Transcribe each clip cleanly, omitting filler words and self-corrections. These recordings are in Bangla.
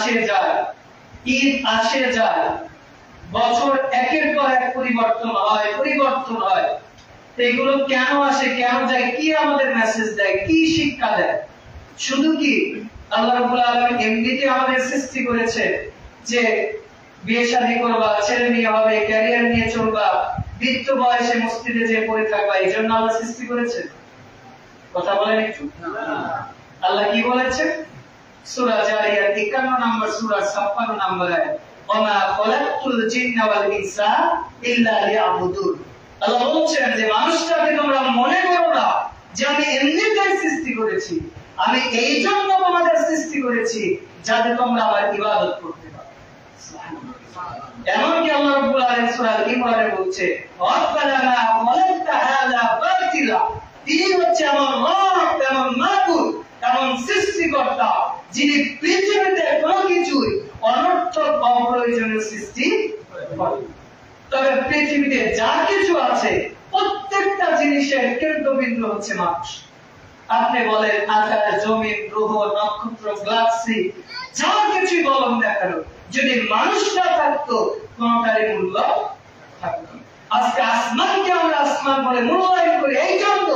আসে যায়, ঈদ আসে যায়, বছর একের পর এক পরিবর্তন হয়। এগুলো কেন আসে, কেন যায়, কি আমাদের মেসেজ দেয়, কি শিক্ষা দেয়? শুধু কি আল্লাহ রাব্বুল আলামিন এমনিতে আমাদের সৃষ্টি করেছে যে বিয়ে শাদী করবা, ছেলে মেয়ে হবে, ক্যারিয়ার নিয়ে চলবা, বৃদ্ধ বয়সে মসজিদে যে পড়ে থাকবা, এই জন্য আল্লাহ সৃষ্টি করেছে? কথা বলেন একটু। আল্লাহ কি বলেছে? সূরা জারিয়াত 51 নম্বর সূরা 56 নম্বর আয়াত, ওমা খালাকতুল জিন্না ওয়াল ইনসা ইল্লা লিয়াবুদুন। আল্লাহ বলছেন যে মানুষটাকে তোমরা মনে করো না যে আমি এমনিতেই সৃষ্টি করেছি, আমি এই জন্য তোমাদের সৃষ্টি করেছি যাতে তোমরা আমার ইবাদত করতে পারো। এমনকি আল্লাহ রাব্বুল আলামিন সূরা ইমরানে বলছে, রব্বানা মা খালাকতা হাযা বাতিলা, তিনি হচ্ছে এমন রব, এমন মাবুদ, এমন সৃষ্টিকর্তা যিনি পৃথিবীতে কোনো কিছুই অনর্থক অপ্রয়োজনীয় সৃষ্টি করেন। তবে পৃথিবীতে যা কিছু আছে প্রত্যেকটা জিনিসের কেন্দ্রবিন্দু হচ্ছে মানুষ। আপনি বলেন আকাশ, জমিন, গ্রহ, নক্ষত্র, গ্যালাক্সি, যা কিছু বলেন না কেন, যদি মানুষটা থাকতো কোনটারই মূল্য থাকতো না। আজকে আসমানকে আমরা আসমান বলে মূল্যায়ন করি, এই জন্য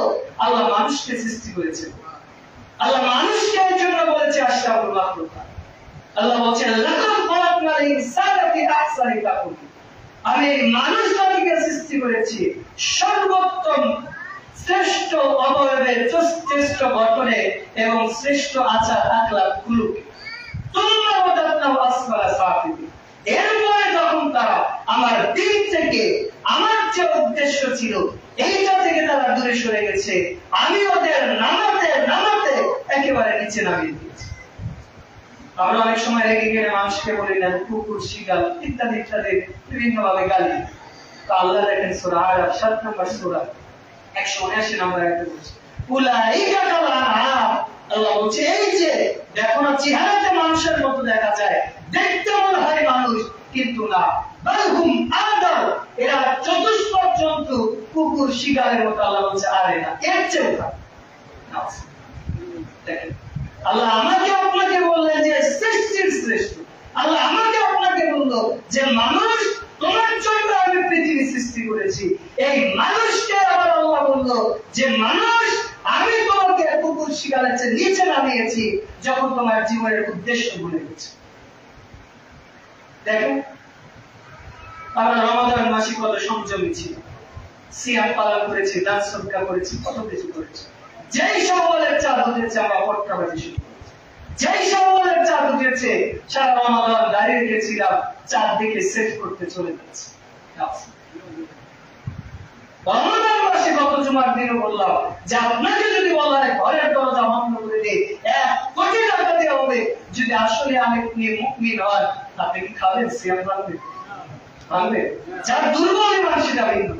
আল্লাহ মানুষকে সৃষ্টি করেছে। আল্লাহ মানুষকে এই জন্য বলেছে আশরাফুল মাখলুকাত। আল্লাহ বলেছেন লাকাদ খালাকনাল ইনসানা ফি আহসানি তাকওয়িম, আমি মানুষ জাতিকে সৃষ্টি করেছি সর্বোত্তম শ্রেষ্ঠ অবয়বে, শ্রেষ্ঠ গঠনে এবং শ্রেষ্ঠ আচার আখলাক গুলোকে। তোমরা ওয়াদাতনাহু আসফালা সাফিলিন, এরপরে যখন তারা আমার দিন থেকে, আমার যে উদ্দেশ্য ছিল এইটা থেকে তারা দূরে সরে গেছে, আমি ওদের নামাতে একেবারে নিচে নামিয়ে দিয়েছি। আমরা অনেক সময় রেগে গেলে মানুষকে বলি না কুকুর, শিয়াল ইত্যাদি ইত্যাদি বিভিন্ন ভাবে গালি। তো আল্লাহ দেখেন সূরা আরাফ 7 নম্বর সূরা 179 নম্বর আয়াতে বলছে, উলাইকা কাল আনআম, আল্লাহ বলছে এই যে দেখো না চেহারাতে মানুষের মতো দেখা যায়, দেখতে মনে হয় মানুষ, কিন্তু না, বালহুম আদাল, এরা চতুষ্পদ জন্তু, কুকুর শিকারের মতো। আল্লাহ বলছে আরে না, এর চেয়ে খারাপ। দেখেন আল্লাহ আমাকে আপনাকে বললেন যে সৃষ্টির শ্রেষ্ঠ, আল্লাহ আমাকে আপনাকে বলল যে মানুষ তোমার জন্য আমি পৃথিবী সৃষ্টি করেছি, এই মানুষকে আবার আল্লাহ বলল যে মানুষ আমি তোমাকে কুকুর শিকারের চেয়ে নিচে নামিয়েছি যখন তোমার জীবনের উদ্দেশ্য ভুলে গেছে। দেখেন আমরা রমাদান মাসে কত সংযমী ছিল, সিয়াম পালন করেছি, দান সদকা করেছি, কত কিছু করেছি। যেই শাওয়ালের চাঁদ উঠেছে আমরা ফটকাবাজি শুরু করেছি, যেই শাওয়ালের চাঁদ উঠেছে সারা রমাদান দাঁড়িয়ে রেখেছিলাম, চাঁদ দিকে সেট করতে চলে যাচ্ছে। রমাদান মাসে গত জুমার দিনও বললাম যে আপনাকে যদি বলা হয় ঘরের দরজা বন্ধ করে দিয়ে 1 কোটি টাকা দেওয়া হবে, যদি আসলে আমি মুমিন হন, আপনি কি খাবেন? সিয়াম পালবে? যার দুর্বল ইমান সেটা ভিন্ন।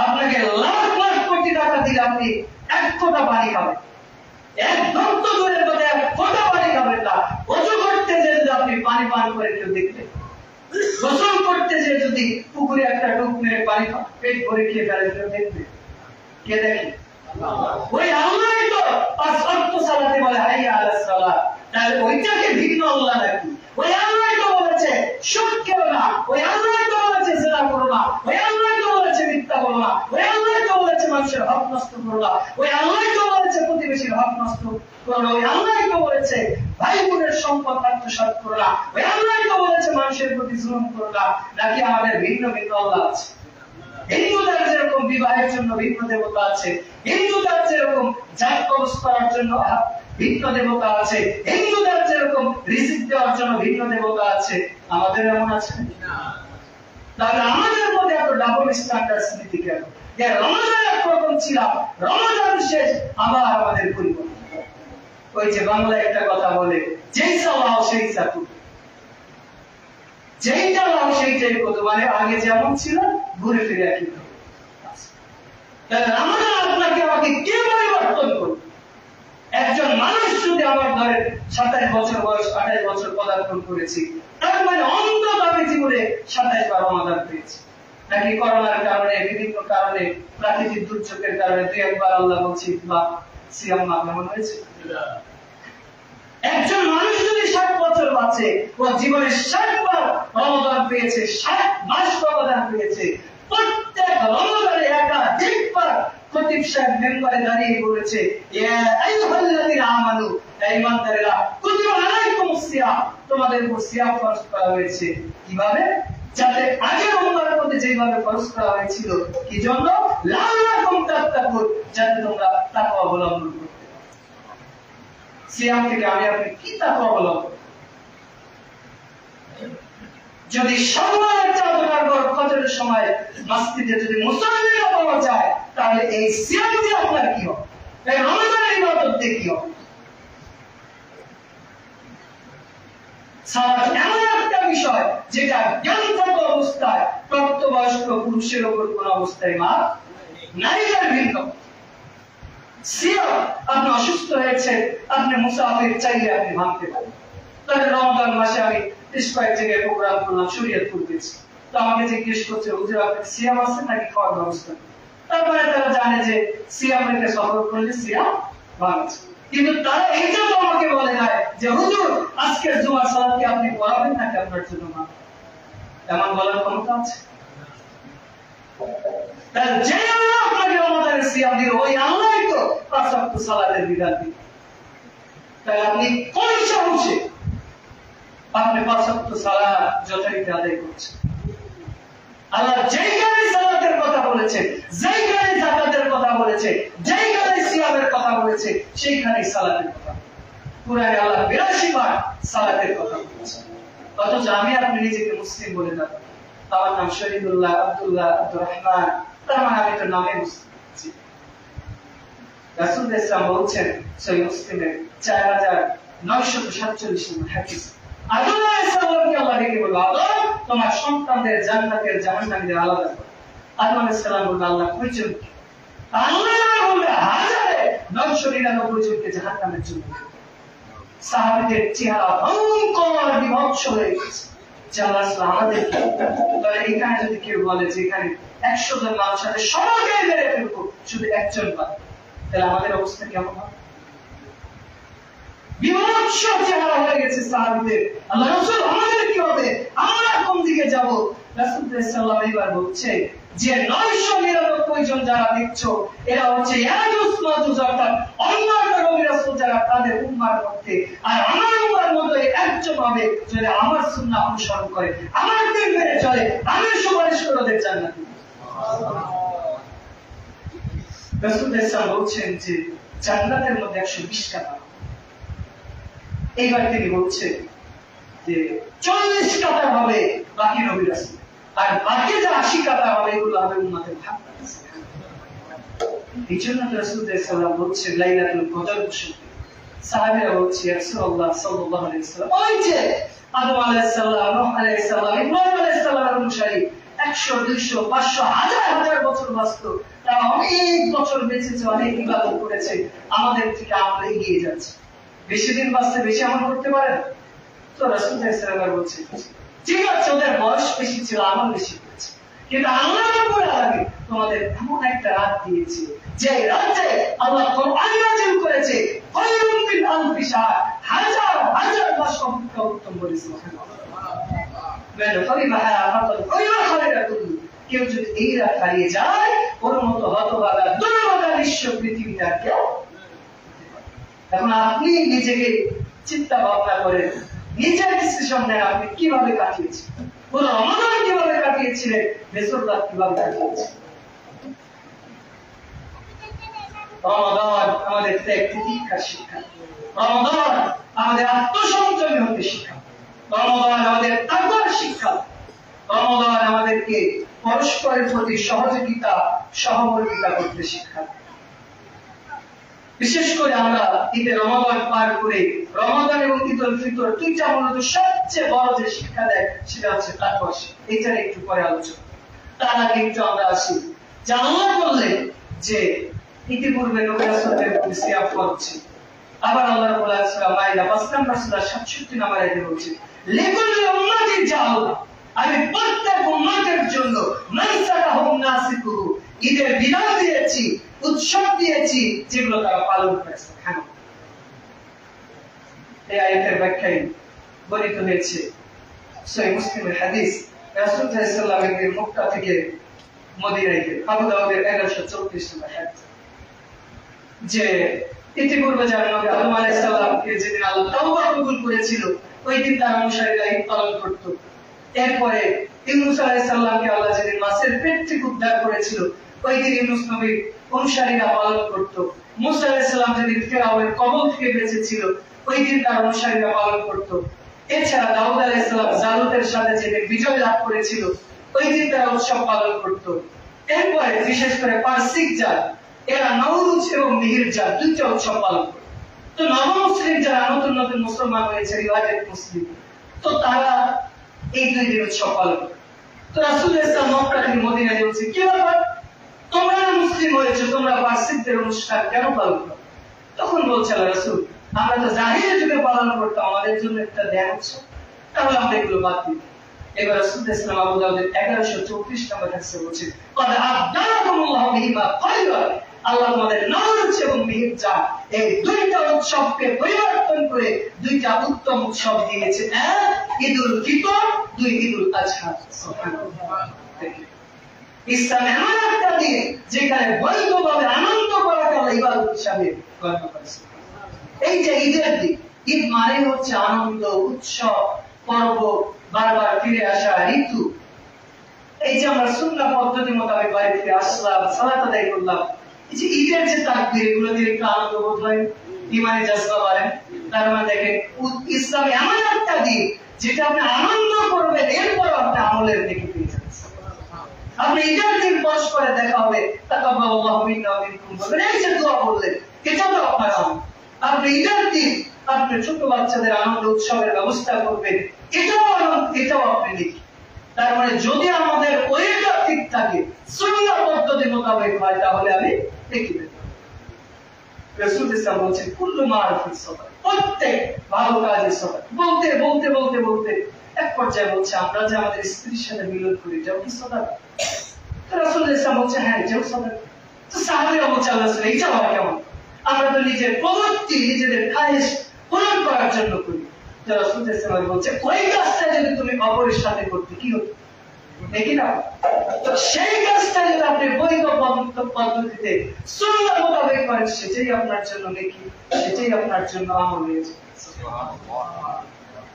আপনাকে লাখ লাখ কোটি টাকা দিলে আপনি 1 ফোঁটা পানি খাবেন, একদম তো দূরের কথা 1 ফোঁটা পানি খাবেন না। ওযু করতে যে যদি আপনি পানি পান করে কেউ দেখলেন, গোসল করতে যে যদি পুকুরে একটা ডুব মেরে পানি পেট ভরে খেয়ে ফেলে কেউ দেখবে, কে দেখে? ওই আল্লাহই তো 5 ওয়াক্ত সালাতে বলে হাইয়া আলাস সালাত, তাহলে ওইটাকে ভিন্ন আল্লাহ নাকি? ওই আল্লাহই তো বলেছে সুদ খেও না, ওই আল্লাহই তো বলেছে জিনা করো না, ওই আল্লাহই তো বলেছে মিথ্যা বলো না, ওই আল্লাহই তো বলেছে মানুষের হক নষ্ট করো না, ওই আল্লাহই তো বলেছে প্রতিবেশীর হক নষ্ট করো না, ওই আল্লাহই তো বলেছে ভাই বোনের সম্পদ আত্মসাৎ করো না, ওই আল্লাহই তো বলেছে মানুষের প্রতি জুলুম করো না। নাকি আমাদের ভিন্ন ভিন্ন আল্লাহ আছে? হিন্দুদের যেরকম বিবাহের জন্য ভিন্ন দেবতা আছে, হিন্দুদের যেরকম জাত কবজ করার জন্য ভিন্ন দেবতা আছে, হিন্দুদের যেরকম রিজিক দেওয়ার জন্য ভিন্ন দেবতা আছে, আমাদের এমন আছে না? তাহলে আমাদের মধ্যে এত ডাবল স্ট্যান্ডার্ড নীতি কেন? যে রমজান একরকম ছিলাম, রমজান শেষ আবার আমাদের পরিবর্তন। ওই যে বাংলা একটা কথা বলে, যেই চালাও সেই চাকু, যেইটা লাও সেইটাই কত, মানে আগে যেমন ছিল ঘুরে ফিরে একই। তাহলে রমজান আপনাকে আমাকে কে পরিবর্তন করবে? একজন মানুষ যদি আমার ধরে 27 বছর বয়স, 28 বছর পদার্পণ করেছি, তার মানে অন্তত আমি জীবনে 27 বার রমাদান পেয়েছি। নাকি করোনার কারণে, বিভিন্ন কারণে, প্রাকৃতিক দুর্যোগের কারণে 2-1 বার আল্লাহ বলছি বা সিয়াম মাগলাম হয়েছে। একজন মানুষ যদি 60 বছর আছে, ও জীবনে 60 বার রমাদান পেয়েছে, 60 মাস রমাদান পেয়েছে। প্রত্যেক রমাদানে একাধিকবার খতিব সাহেব মেম্বারে দাঁড়িয়ে বলেছে, ইয়া আইয়ুহাল্লাযীনা আমানু, হে ঈমানদারেরা, কুতিবা আলাইকুমুস সিয়াম, তোমাদের উপর সিয়াম ফরজ করা হয়েছে। কিভাবে? যাতে আগের উম্মার মধ্যে যেভাবে ফরজ করা হয়েছিল, কি জন্য? লাআল্লাকুম তাত্তাকুন, যাতে তোমরা তাকওয়া অবলম্বন করতে। সিয়াম থেকে আমি আপনি কি তাকওয়া অবলম্বন? যদি সম্মানের চাদর গড় ফজরের সময় মসজিদে যদি মুসল্লিরা পাওয়া যায়, তাহলে এই সিয়াম দিয়ে আপনার কি হবে? এই রমজানের ইবাদত দিয়ে কি হবে? সালাত এমন একটা বিষয় যেটা জ্ঞান থাকা অবস্থায় প্রাপ্তবয়স্ক পুরুষের উপর কোন অবস্থায় মাপ নারীদের ভিন্ন। সিয়াম, আপনি অসুস্থ হয়েছে, আপনি মুসাফির, চাইলে আপনি ভাঙতে পারেন। তবে রমজান মাসে আমি বেশ কয়েক জায়গায় প্রোগ্রাম করলাম, শরীয়তপুর গেছি, তো আমাকে জিজ্ঞেস করছে, হুজুর আপনার সিয়াম আছে নাকি খাওয়ার ব্যবস্থা? তারপরে তারা জানে যে সিয়াম রেখে সফর করলে সিয়াম ভাঙছে, কিন্তু তারা এইটা তো আমাকে বলে নাই যে হুজুর আজকের জুমার সালাত কি আপনি পড়াবেন নাকি আপনার জন্য মা? এমন বলার ক্ষমতা আছে? তাহলে যে আল্লাহ আপনাকে রমাদানের সিয়াম দিল, ওই আল্লাহই তো 5 ওয়াক্ত সালাতের বিধান দিল। তাহলে আপনি কোন সাহসে আপনি 5 ওয়াক্ত সালাত যথারীতি আদায় করছেন? আল্লাহ যেইখানে সালাতের কথা বলেছে, যেইখানে যাকাতের কথা বলেছে, যেইখানে সিয়ামের কথা বলেছে, সেইখানেই সালাতের কথা। কুরআনে আল্লাহ 82 বার সালাতের কথা বলেছে। অথচ আমি আপনি নিজেকে মুসলিম বলে থাকি, আমার নাম শহীদুল্লাহ, আব্দুল্লাহ, আব্দুর রহমান, তার মানে আমি তো নামে মুসলিম। রাসূল ইসলাম বলছেন সহিহ মুসলিমে 4947 নম্বর হাদিস, আদম আলাইহিস সালামকে আল্লাহ ডেকে বলল, আদম তোমার সন্তানদের জান্নাতের জাহান্নামীদের আলাদা করো। আদম আলাইহিস সালাম বলল, আল্লাহ কয়জন? আল্লাহ বলল হাজারে 999 জনকে জাহান্নামের জন্য। সাহাবীদের চেহারা ভয়ঙ্কর বিভৎস হয়ে গেছে। আমাদের এখানে যদি কেউ বলে যে এখানে 100 জন মানুষ আছে, সবাইকে মেরে ফেলবো, শুধু একজন বাদ, তাহলে আমাদের অবস্থা কেমন হবে? বিভৎস চেহারা হয়ে গেছে সাহাবীদের। আল্লাহ রাসূল আমাদের কি হবে? আমরা কোন দিকে যাব? রাসূল সাল্লাল্লাহু আলাইহি ওয়াসাল্লাম বলছে যে 999 জন যারা দেখছো, এরা হচ্ছে ইয়াজুজ মাজুজ, অর্থাৎ অন্যান্য নবী রাসূল যারা তাদের উম্মার মধ্যে, আর আমার উম্মার মধ্যে একজন হবে যদি আমার সুন্নাহ অনুসরণ করে, আমার দিন মেনে চলে, আমি সুপারিশ করে ওদের জান্নাতে। রাসূল সাল্লাল্লাহু বলছেন যে জান্নাতের মধ্যে 120 টা নাম। এইবার তিনি বলছেন যে 40 কাতার হবে বাকি নবী রাসূল, আর বাকি যে 80 কাতার হবে এগুলো হবে উম্মতের ভাগ। এই জন্য রাসূল সাল্লাল্লাহু বলছেন লাইলাতুল কদর বসে সাহাবীরা বলছে রাসূলুল্লাহ সাল্লাল্লাহু আলাইহি ওয়াসাল্লাম, ওই যে আদম আলাইহিস সালাম, নূহ আলাইহিস সালাম, ইব্রাহিম আলাইহিস সালামের অনুসারী 100 200 500 হাজার বছর বাঁচতো, তারা অনেক বছর বেঁচেছে, অনেক ইবাদত করেছে, আমাদের থেকে আমরা এগিয়ে যাচ্ছি, বেশি দিন বাঁচতে বেশি আমল করতে পারে। তো রাসূল সাল্লাল্লাহু আলাইহি ওয়াসাল্লাম বলছেন ঠিক আছে, ওদের বয়স বেশি ছিল, আমল বেশি করেছে, কিন্তু আল্লাহ রাব্বুল আলামিন তোমাদের এমন একটা রাত দিয়েছে যে রাতে আল্লাহ কোরআন নাযিল করেছে, খায়রুম মিন আলফি শাহর, হাজার হাজার মাস অপেক্ষা উত্তম বলে। সুবহানাল্লাহ। বলে ফরিমাহা ফাতাল খায়রুল খায়রাতুল, কেউ যদি এই রাত হারিয়ে যায়, ওর মতো হতভাগা দুর্ভাগা বিশ্ব পৃথিবীতে আর কেউ। এখন আপনি নিজেকে চিন্তা ভাবনা করেন, নিজের ডিসিশন নেন, আপনি কিভাবে কাটিয়েছেন, পুরো রমাদান কিভাবে কাটিয়েছিলেন, বেসর রাত কিভাবে কাটিয়েছেন। রমাদান আমাদের ত্যাগ তিতিক্ষার শিক্ষা, রমাদান আমাদের আত্মসংযমী হতে শিক্ষা, রমাদান আমাদের তাকওয়ার শিক্ষা, রমাদান আমাদেরকে পরস্পরের প্রতি সহযোগিতা সহমর্মিতা করতে শিক্ষা। বিশেষ করে আমরা ঈদে রমাদান পার করে রমাদান এবং ঈদুল ফিতর দুইটা মূলত সবচেয়ে বড় যে শিক্ষা দেয় সেটা হচ্ছে তাকওয়া শিক্ষা। এইটার একটু পরে আলোচনা। তার আগে একটু আমরা আসি যে আল্লাহ বললেন যে ইতিপূর্বে নবী রাসূলদের প্রতি সিয়াম ফরজ ছিল, আবার আল্লাহ রাব্বুল আলামিন সূরা মাইদা 5 নম্বর সূরা 67 নম্বর আয়াতে বলছেন লিকুল্লি উম্মাতিন জাআলনা, আমি প্রত্যেক উম্মতের জন্য মানসাকাহুম নাসিকুহু, ঈদের বিধান দিয়েছি, উৎসব দিয়েছি যেগুলো তারা পালন করেছে। এই আয়াতের ব্যাখ্যায় বর্ণিত হয়েছে সহিহ মুসলিমের হাদিস, রাসূল সাল্লাল্লাহু আলাইহি ওয়াসাল্লাম একদিন মক্কা থেকে মদিনায় গেলেন। আবু দাউদের 1134 নম্বর হাদিস, যে ইতিপূর্বে যারা নবী আদম আলাইহিস সালামকে যেদিন আল্লাহ তাওবা কবুল করেছিল ওই দিন তার অনুসারীরা ঈদ পালন করত। এরপরে ইউনূস আলাইহিস সালামকে আল্লাহ যেদিন মাছের পেট থেকে উদ্ধার করেছিল ওই দিন ইউনূস নবীর অনুসারীরা পালন করত। মুসা আলাইহিস সালাম যেদিন ফিরআউনের কবল থেকে বেঁচেছিল ওই দিন তার অনুসারীরা পালন করত। এছাড়া দাউদ আলাইহিস সালাম জালুতের সাথে যেদিন বিজয় লাভ করেছিল ওই দিন তারা উৎসব পালন করত। এরপরে বিশেষ করে পারসিক জাত এরা নওরুজ এবং মিহিরজাত দুইটা উৎসব পালন করে। তো নবমুসলিম যারা নতুন নতুন মুসলমান হয়েছে রিওয়াজের মুসলিম, তো তারা এই দুই দিন উৎসব পালন করে। তো রাসূল ইসলাম মক্কা থেকে মদিনায় বলছে, কি ব্যাপার তোমরা মুসলিম হয়েছে, তোমরা পারসিকদের অনুষ্ঠান কেন পালন করো? তখন বলছে রাসূল, আমরা তো জাহিলিয়াত যুগে পালন করতাম, আমাদের জন্য একটা দেন উৎসব, তাহলে আমরা এগুলো বাদ দিই। এবার রাসূল ইসলাম আবু দাউদের 1134 নম্বর হাদিসে বলছে, قد أبدلكم الله بهما خيرا, আল্লাহ তোমাদের নওরুজ এবং মিহিরজাত এই দুইটা উৎসবকে পরিবর্তন করে দুইটা উত্তম উৎসব দিয়েছে, এক ঈদুল ফিতর, দুই ঈদুল আযহা। সুবহানাল্লাহ। ইসলাম এমন একটা দিন যেখানে বৈধভাবে আনন্দ করাকে আল্লাহ ইবাদত হিসাবে গণ্য করেছে। এই যে ঈদের দিন, ঈদ মানে হচ্ছে আনন্দ, উৎসব, পর্ব, বারবার ফিরে আসা ঋতু। এই যে আমরা সুন্নাহ পদ্ধতি মোতাবেক বাড়ি ফিরে আসলাম, সালাত আদায় করলাম, এই যে ঈদের যে তাকবীর, এগুলো দিয়ে একটু আনন্দ বোধ হয়, ঈমানে জজবা বাড়ে। তার মানে দেখেন ইসলাম এমন একটা দিন যেটা আপনি আনন্দ করবেন, এরপর আপনি আমলের দিকে পেয়ে যাবেন। আপনি ঈদের দিন পরস্পরে দেখা হবে, তাকাব্বালাল্লাহু মিন্না ওয়া মিনকুম বলবেন, এই যে দোয়া বললেন, এটা তো আপনার আমল। আপনি ঈদের দিন আপনি ছোট বাচ্চাদের আনন্দ উৎসবের ব্যবস্থা করবেন, এটাও আনন্দ, এটাও আপনি লিখি। তার মানে যদি আমাদের ওইটা ঠিক থাকে, সুন্নাহ পদ্ধতি মোতাবেক হয়, তাহলে আমি লিখি দেব। রাসূল ইসলাম বলছেন, কুল্লু মারুফিস সাদাকা, প্রত্যেক ভালো কাজের সাদাকা। বলতে বলতে বলতে বলতে এক পর্যায়ে বলছে, আমরা যে আমাদের স্ত্রীর সাথে মিলন করি, এটাও কি সাদাকা? তো রাসূল ইসলাম বলছে, হ্যাঁ এটাও সাদাকা। তো সাহাবীরা বলছে, আল্লাহ রাসূল এইটা হয় কেমন? আমরা তো নিজের প্রবৃত্তি, নিজেদের খায়েশ পূরণ করার জন্য করি। তো রাসূল ইসলাম বলছে, ওই কাজটা যদি তুমি অপরের সাথে করতে কি হতো? দেখি না, তো সেই কাজটা যদি আপনি বৈধ পদ্ধতিতে সুন্নাহ মোতাবেক করেন, সেটাই আপনার জন্য নেকি, সেটাই আপনার জন্য আমল হয়েছে।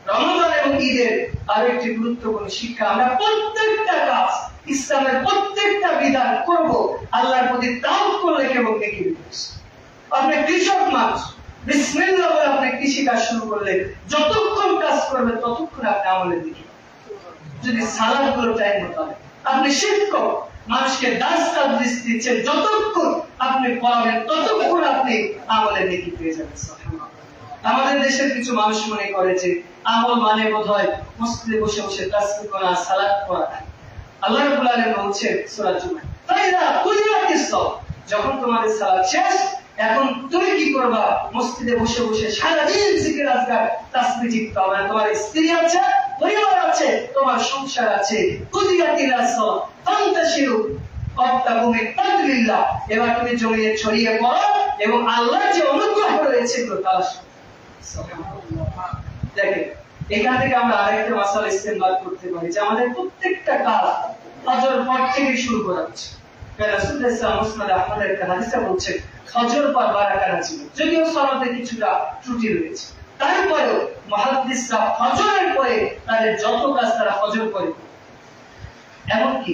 রমজান এবং ঈদের আরেকটি গুরুত্বপূর্ণ শিক্ষা, আমরা প্রত্যেকটা কাজ, ইসলামের প্রত্যেকটা বিধান করব আল্লাহর প্রতি তাওয়াক্কুল রেখে এবং নেকি রেখে। আপনি কৃষক মানুষ, বিসমিল্লাহ বলে আপনি কৃষি কাজ শুরু করলে যতক্ষণ কাজ করবেন ততক্ষণ আপনি আমলের দিকে, যদি সালাদ গুলো টাইম মতো হয়। আপনি শিক্ষক, মানুষকে দাস কাজ দিচ্ছেন, যতক্ষণ আপনি পড়াবেন ততক্ষণ আপনি আমলের দিকে পেয়ে যাবেন। আমাদের দেশের কিছু মানুষ মনে করে যে আমল মানে বোধহয় মসজিদে বসে বসে তাসবিহ করা, সালাত পড়া। আল্লাহ রাব্বুল আলামিন বলছেন সূরা জুমা, ফাইদা কুলিয়াতিস সালাত, যখন তোমাদের সালাত শেষ, এখন তুমি কি করবা? মসজিদে বসে বসে সারা দিন জিকির আজকার তাসবিহ জিকির করবে। তোমার স্ত্রী আছে, পরিবার আছে, তোমার সংসার আছে, কুলিয়াতিল সালাত ফান্তাশিরু ওয়াবতাগু মিন ফাদলিল্লাহ, এবার তুমি জমিয়ে ছড়িয়ে পড়ো এবং আল্লাহর যে অনুগ্রহ রয়েছে এগুলো তালাশ করো। সুবহানাল্লাহ। দেখেন, এখান থেকে আমরা আরেকটা মাসালা ইস্তেমবাদ করতে পারি যে আমাদের প্রত্যেকটা কাজ ফজর পর থেকে শুরু করা উচিত। রাসূলুল্লাহ সাল্লাল্লাহু আলাইহি ওয়াসাল্লাম আহমদের একটা হাদিসে বলছেন, ফজর পর বারাকা নাজিল, যদিও সালাতে কিছুটা ত্রুটি রয়েছে, তারপরেও মুহাদ্দিসরা ফজরের পরে তাদের যত কাজ তারা ফজর পরে, এমনকি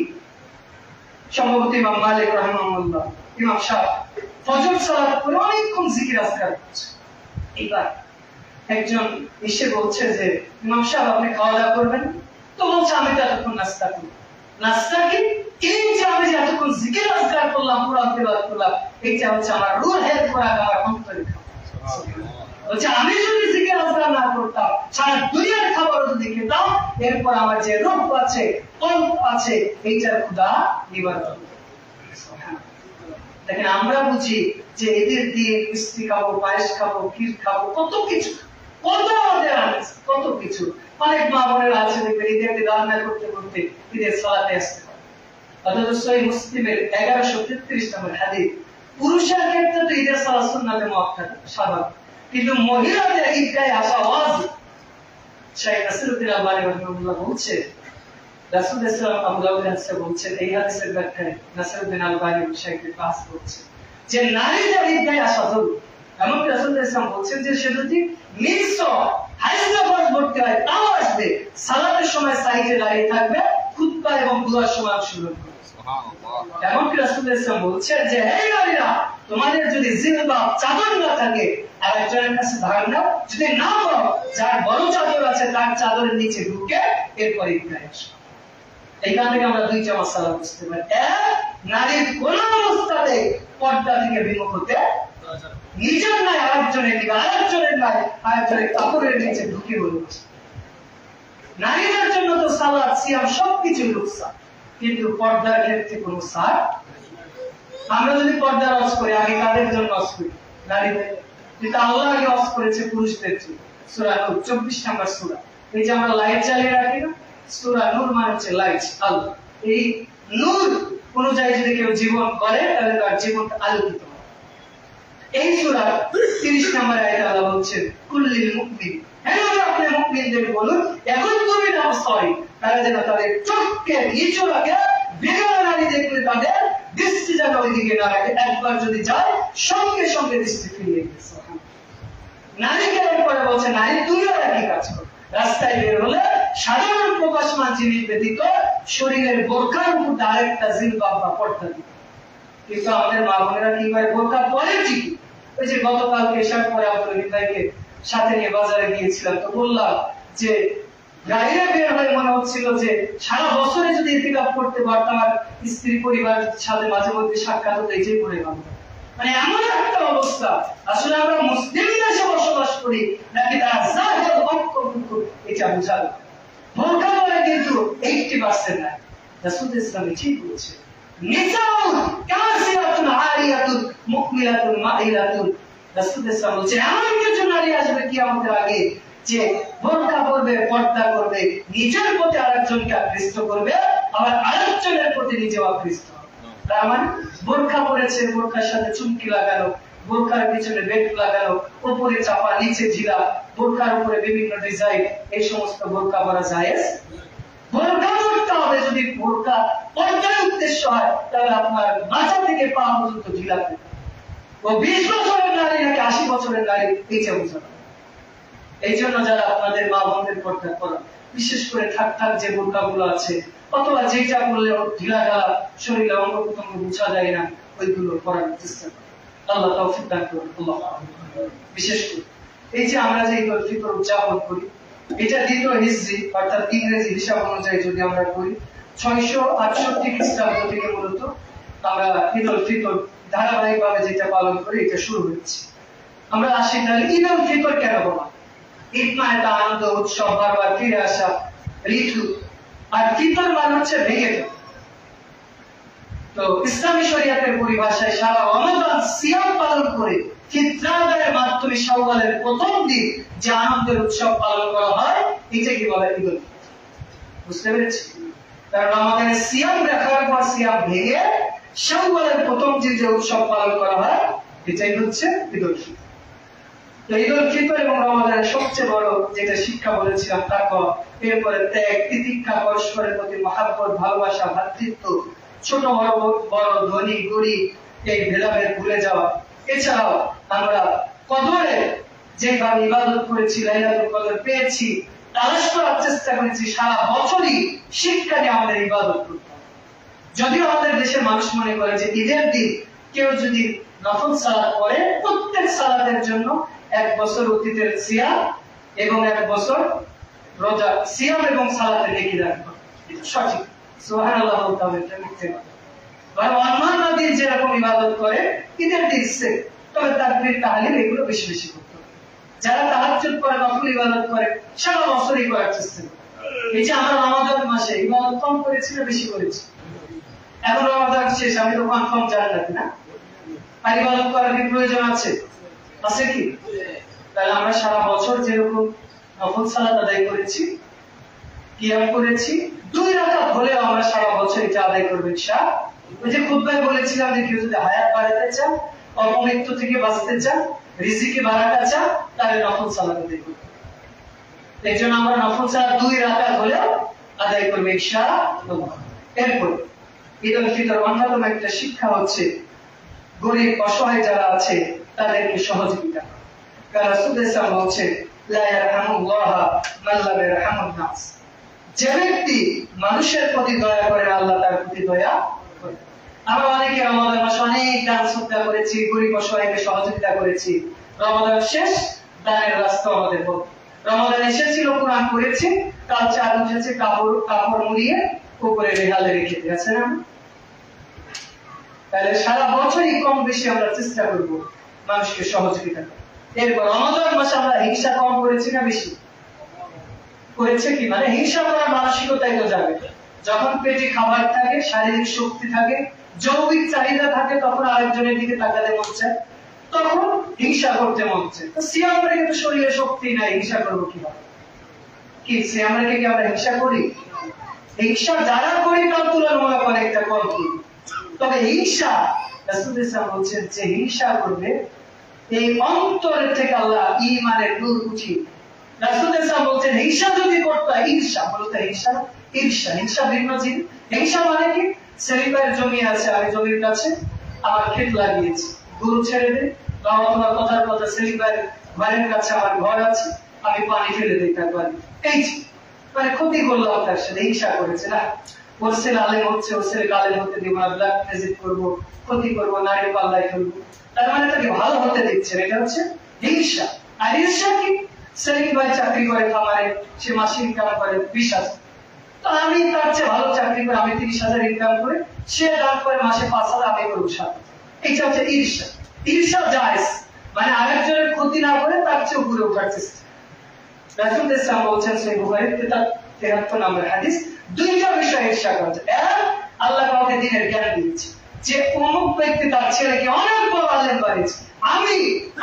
সম্ভবত ইমাম মালিক রাহিমাহুল্লাহ, ইমাম শাফি ফজর সালাত পরে অনেকক্ষণ জিকির আজকার করছে। এবার একজন এসে বলছে যে, ইমাম সাহেব আপনি খাওয়া দাওয়া করবেন? তো বলছে, আমি তো এতক্ষণ নাস্তা করি। নাস্তা কি? এই যে আমি যে এতক্ষণ জিকির আজকার করলাম, কোরআন তেলাওয়াত করলাম, এইটা হচ্ছে আমার রূহের খোরাক, আমার অন্তরের খাবার। বলছে, আমি যদি জিকির আজকার না করতাম, সারা দুনিয়ার খাবার যদি খেতাম, এরপর আমার যে রূহ আছে, কল্প আছে, এইটার ক্ষুধা নিবারণ হবে। দেখেন, আমরা বুঝি যে এদের দিয়ে মিষ্টি খাবো, পায়েস খাবো, ক্ষীর খাবো, কত কিছু, কত আমাদের আছে, কত কিছু। অনেক মা বোনেরা আছে দেখবেন ঈদের দিন রান্না করতে করতে ঈদের সালাতে আসতে পারে। অথচ সহিহ মুসলিমের 1133 নম্বর হাদিস, পুরুষের ক্ষেত্রে তো ঈদের সালাত সুন্নাতে মুআক্কাদা স্বাভাবিক, কিন্তু মহিলাদের ঈদগাহে আসা ওয়াজিব। শেখ নাসিরউদ্দিন আলবানী রাহিমাহুল্লাহ বলছে রাসূলুল্লাহ সাল্লাল্লাহু আলাইহি ওয়াসাল্লাম বলছেন এই হাদিসের ব্যাখ্যায় নাসিরউদ্দিন আলবানী শেখের পাস করছে যে নারীদের ঈদগাহে আসা জরুরি। এমন রাসূলুল্লাহ সাল্লাল্লাহু আলাইহি ওয়াসাল্লাম বলছেন যে সে যদি মিক্স হাইদ্রাবাদ ভর্তি হয় তাও আসবে, সালাতের সময় সাইডে দাঁড়িয়ে থাকবে, খুতবা এবং দুআর সময় অংশগ্রহণ করবে। সুবহানাল্লাহ। এমন রাসূলুল্লাহ সাল্লাল্লাহু আলাইহি ওয়াসাল্লাম বলছেন যে হে নারীরা, তোমাদের যদি জিলবাব চাদর না থাকে আরেকজনের কাছে ধার নাও, যদি না পাও যার বড় চাদর আছে তার চাদরের নিচে ঢুকে এরপর ঈদগাহে আসো। এখান থেকে আমরা দুইটা মাসালা বুঝতে পারি। এক, নারীর কোন অবস্থাতে পর্দা থেকে বিমুখ হতে নিজের নয় আরেকজনের দিকে, আরেকজনের নয় আরেকজনের কাপড়ের নিচে ঢুকে বলছে। নারীদের জন্য তো সালাত সিয়াম সবকিছু রুখসা, কিন্তু পর্দার ক্ষেত্রে কোনো সার। আমরা যদি পর্দা রস করি আগে কাদের জন্য রস করি? নারীদের। কিন্তু আল্লাহ আগে রস করেছে পুরুষদের জন্য। সূরা নূর 24 নম্বর সূরা। এই যে আমরা লাইট জ্বালিয়ে রাখি না, সূরা নূর মানে হচ্ছে লাইট, আলো। এই নূর অনুযায়ী যদি কেউ জীবন করে তাহলে তার জীবনটা আলোকিত হয়। এই সূরা 30 নম্বর আয়াতে আল্লাহ বলছেন কুল্লিল মুমিন, হ্যাঁ আপনি মুমিনদের বলুন এখন তুমি না সরি, তারা যেন তাদের চোখকে নিচু রাখে, বেগানা নারী দেখলে তাদের দৃষ্টি যেন ওইদিকে না রাখে, একবার যদি যায় সঙ্গে সঙ্গে দৃষ্টি ফিরিয়ে দিচ্ছে। নারীকে এরপরে বলছে নারী তুমিও একই কাজ করো, রাস্তায় বের হলে সাধারণ প্রকাশমান জিনিস ব্যতীত শরীরের বোরখার উপর আরেকটা জিলবাব বা পর্দা দিবে। কিন্তু আমাদের মা বোনেরা কি করে বোরখা পরে ঠিকই। ওই যে গতকালকে এসার পরে আব্দুল ভাইকে সাথে নিয়ে বাজারে গিয়েছিলাম, তো বললাম যে গাড়িতে বের হয়ে মনে হচ্ছিল যে সারা বছরে যদি ইতিকাফ করতে পারতাম আর স্ত্রী পরিবার সাথে মাঝে মধ্যে সাক্ষাৎ হতে যে করে ভাবতাম। মানে এমন একটা অবস্থা, আসলে আমরা মুসলিম দেশে বসবাস করি নাকি তারা জাহেল অজ্ঞ এটা বোঝালো। বোরখা পরে কিন্তু 80% নাই। রাসূলুল্লাহ ইসলামে ঠিক বলেছে নিসাউন কাসিয়াতুন আরিয়াতুন মুকমিলাতুন মাইলাতুন। রাসূলুল্লাহ ইসলাম বলেছেন এমন কিছু নারী আসবে কিয়ামতের আগে যে বোরখা পরবে, পর্দা করবে, নিজের প্রতি আরেকজনকে আকৃষ্ট করবে, আবার আরেকজনের প্রতি নিজেও আকৃষ্ট হবে। তার মানে বোরখা পরেছে, বোরখার সাথে চুমকি লাগানো, বোরখার পিছনে বেল্ট লাগানো, উপরে চাপা নিচে ঝিলা, বোরখার উপরে বিভিন্ন ডিজাইন, এই সমস্ত বোরখা পরা জায়েজ। বোরখা পরতে হবে, যদি বোরখা পর্দার উদ্দেশ্য হয় তাহলে আপনার মাথা থেকে পা পর্যন্ত ঝিলাতে। ও 20 বছরের নারী নাকি 80 বছরের নারী এইটা বোঝানো। এই জন্য যারা আপনাদের মা বোনদের পর্দা করা, বিশেষ করে থাক যে বোরখাগুলো আছে অথবা যেটা করলে ঢিলা ঢালা শরীরে অঙ্গ প্রত্যঙ্গ বোঝা যায় না, ওইগুলো করার চেষ্টা করে। আল্লাহ তৌফিক দান করুন। আল্লাহ বিশেষ করে এই যে আমরা যে ঈদুল ফিতর উদযাপন করি, এটা দ্বিতীয় হিজরি অর্থাৎ ইংরেজি হিসাব অনুযায়ী যদি আমরা করি 668 খ্রিস্টাব্দ থেকে মূলত আমরা ঈদুল ফিতর ধারাবাহিকভাবে যেটা পালন করি এটা শুরু হচ্ছে। আমরা আসি তাহলে ঈদুল ফিতর কেন বলা? ঈদ মানে একটা আনন্দ উৎসব, বারবার ফিরে আসা ঋতু, আর ফিতর মানে হচ্ছে ভেঙে যাওয়া। তো ইসলামী শরিয়াতের পরিভাষায় সারা রমাদান সিয়াম পালন করে ফিতরাদের মাধ্যমে শাওয়ালের প্রথম দিন যে আনন্দের উৎসব পালন করা হয় এটাকে বলা হয় ঈদুল ফিতর। বুঝতে পেরেছি? কারণ রমাদানের সিয়াম রাখার পর সিয়াম ভেঙে শাওয়ালের প্রথম দিন যে উৎসব পালন করা হয় এটাই হচ্ছে ঈদুল ফিতর। তো ঈদুল ফিতর এবং রমাদানের সবচেয়ে বড় যেটা শিক্ষা বলেছিলাম তাকওয়া, এরপরে ত্যাগ, তিতিক্ষা, পরস্পরের প্রতি মহাব্বত, ভালোবাসা, ভ্রাতৃত্ব, ছোট বড় ধনী গরিব এই ভেদাভেদ ভুলে যাওয়া। এছাড়াও আমরা কদরে যেভাবে ইবাদত করেছি, লাইলাতুল কদর পেয়েছি, তালাশ করার চেষ্টা করেছি সারা বছরই শিক্ষা নিয়ে আমাদের ইবাদত করতে হবে। যদিও আমাদের দেশের মানুষ মনে করে যে ঈদের দিন কেউ যদি নফল সালাত করে প্রত্যেক সালাতের জন্য 1 বছর অতীতের সিয়াম এবং 1 বছর রোজা, সিয়াম এবং সালাতের নেকি দান করে। এটা সঠিক, সুবহানাল্লাহ বলতে হবে, এটা মিথ্যে কথা। কারণ অন্যান্য দিন যেরকম ইবাদত করে ঈদের দিন সে, তবে তাকবীর তাহলিল এগুলো বেশি বেশি করতে হবে। যারা তাহাজ্জুদ করে, নফল ইবাদত করে সারা বছরই করার চেষ্টা করে। এই যে আমরা রমাদান মাসে ইবাদত কম করেছি না বেশি করেছি? এখন রমাদান শেষ, আমি তো কনফার্ম জান্নাত না, আর ইবাদত করার কি প্রয়োজন আছে? আছে কি? তাহলে আমরা সারা বছর যেরকম নফল সালাত আদায় করেছি, কিয়াম করেছি, 2 রাকাত হলেও আমরা সারা বছর এটা আদায় করব ইনশাআল্লাহ। ওই যে খুতবায় বলেছিলাম যে কেউ যদি হায়াত বাড়াতে চান, অপমৃত্যু থেকে বাঁচতে চান, রিজিকে বাড়াতে চান, তাহলে নফল সালাত আদায় করতে। এই জন্য আমরা নফল সালাত 2 রাকাত হলেও আদায় করব ইনশাআল্লাহ। এরপর ঈদুল ফিতর অন্যতম একটা শিক্ষা হচ্ছে গরিব অসহায় যারা আছে তাদেরকে সহযোগিতা। কারণ রাসূলুল্লাহ সাল্লাল্লাহু আলাইহি ওয়াসাল্লাম বলেছেন লা ইয়ারহামুল্লাহ মান লা ইয়ারহামুন নাস। যে ব্যক্তি মানুষের প্রতি দয়া করে আল্লাহ তার প্রতি দয়া করে। আমরা অনেকে রমাদান মাসে অনেক দান সদকা করেছি, গরিব অসহায়কে সহযোগিতা করেছি। রমাদান শেষ, দানের রাস্তা আমাদের বন্ধ। রমাদান এসেছিল, কোরআন পড়েছি, কাল চাল উঠেছে, কাপড় মুড়িয়ে উপরে রেহালে রেখে দিয়েছে না। তাহলে সারা বছরই কম বেশি আমরা চেষ্টা করব মানুষকে সহযোগিতা করার। এরপর রমাদান মাসে আমরা হিংসা কম করেছি না বেশি করেছে কি? মানে হিংসা করার মানসিকতাই তো যাবে। যখন পেটে খাবার থাকে, শারীরিক শক্তি থাকে, যৌবিক চাহিদা থাকে, তখন আরেকজনের দিকে তাকাতে মন চায়, তখন হিংসা করতে মন চায়। তো সিয়াম রেখে তো শরীরে শক্তি নাই, হিংসা করবো কিভাবে? কি সিয়াম রেখে কি আমরা হিংসা করি? হিংসা যারা করি তার তুলনামূলক অনেকটা কম করি। তবে হিংসা, রাসূলুল্লাহ বলছেন যে হিংসা করবে এই অন্তরের থেকে আল্লাহ ঈমানের নূর উঠিয়ে। রাসূলুল্লাহ বলছেন হিংসা যদি করতে, ঈর্ষা বলতে হিংসা, হিংসা ভিন্ন জিনিস। হিংসা মানে কি? সেলিমের জমি আছে, আমি জমির কাছে আমার ক্ষেত লাগিয়েছি, গরু ছেড়ে দে, বা অথবা কথার কথা সেলিমের বাড়ির কাছে আমার ঘর আছে, আমি পানি ফেলে দিই তার বাড়ি। এই মানে ক্ষতি করলাম তার সাথে, হিংসা করেছে না। ওর ছেলে আলেম হচ্ছে, ওর ছেলে আলেম হতে দিব না, ব্ল্যাক মেজিক করবো, ক্ষতি করবো, নারী পাল্লায় ফেলবো, তার মানে তাকে ভালো হতে দিচ্ছেন, এটা হচ্ছে হিংসা। আর ঈর্ষা কি? সেলিম ভাই চাকরি করে খামারে, সে মাসে ইনকাম করে 20,000, তো আমি তার চেয়ে ভালো চাকরি করে আমি 30,000 ইনকাম করে, সে দান করে মাসে 5,000, আমি করবো 7,000। এটা হচ্ছে ঈর্ষা। ঈর্ষা জায়েজ, মানে আরেকজনের ক্ষতি না করে তার চেয়ে উপরে ওঠার চেষ্টা। রাসূলুল্লাহ বলছেন সহিহ বুখারী 73 নম্বর হাদিস, দুইটা বিষয়ে ঈর্ষা করা যায়। এক, আল্লাহ কাউকে দ্বীনের জ্ঞান দিয়েছে, যে অমুক ব্যক্তি তার ছেলেকে অনেক বড় আলেম বানিয়েছে, আমি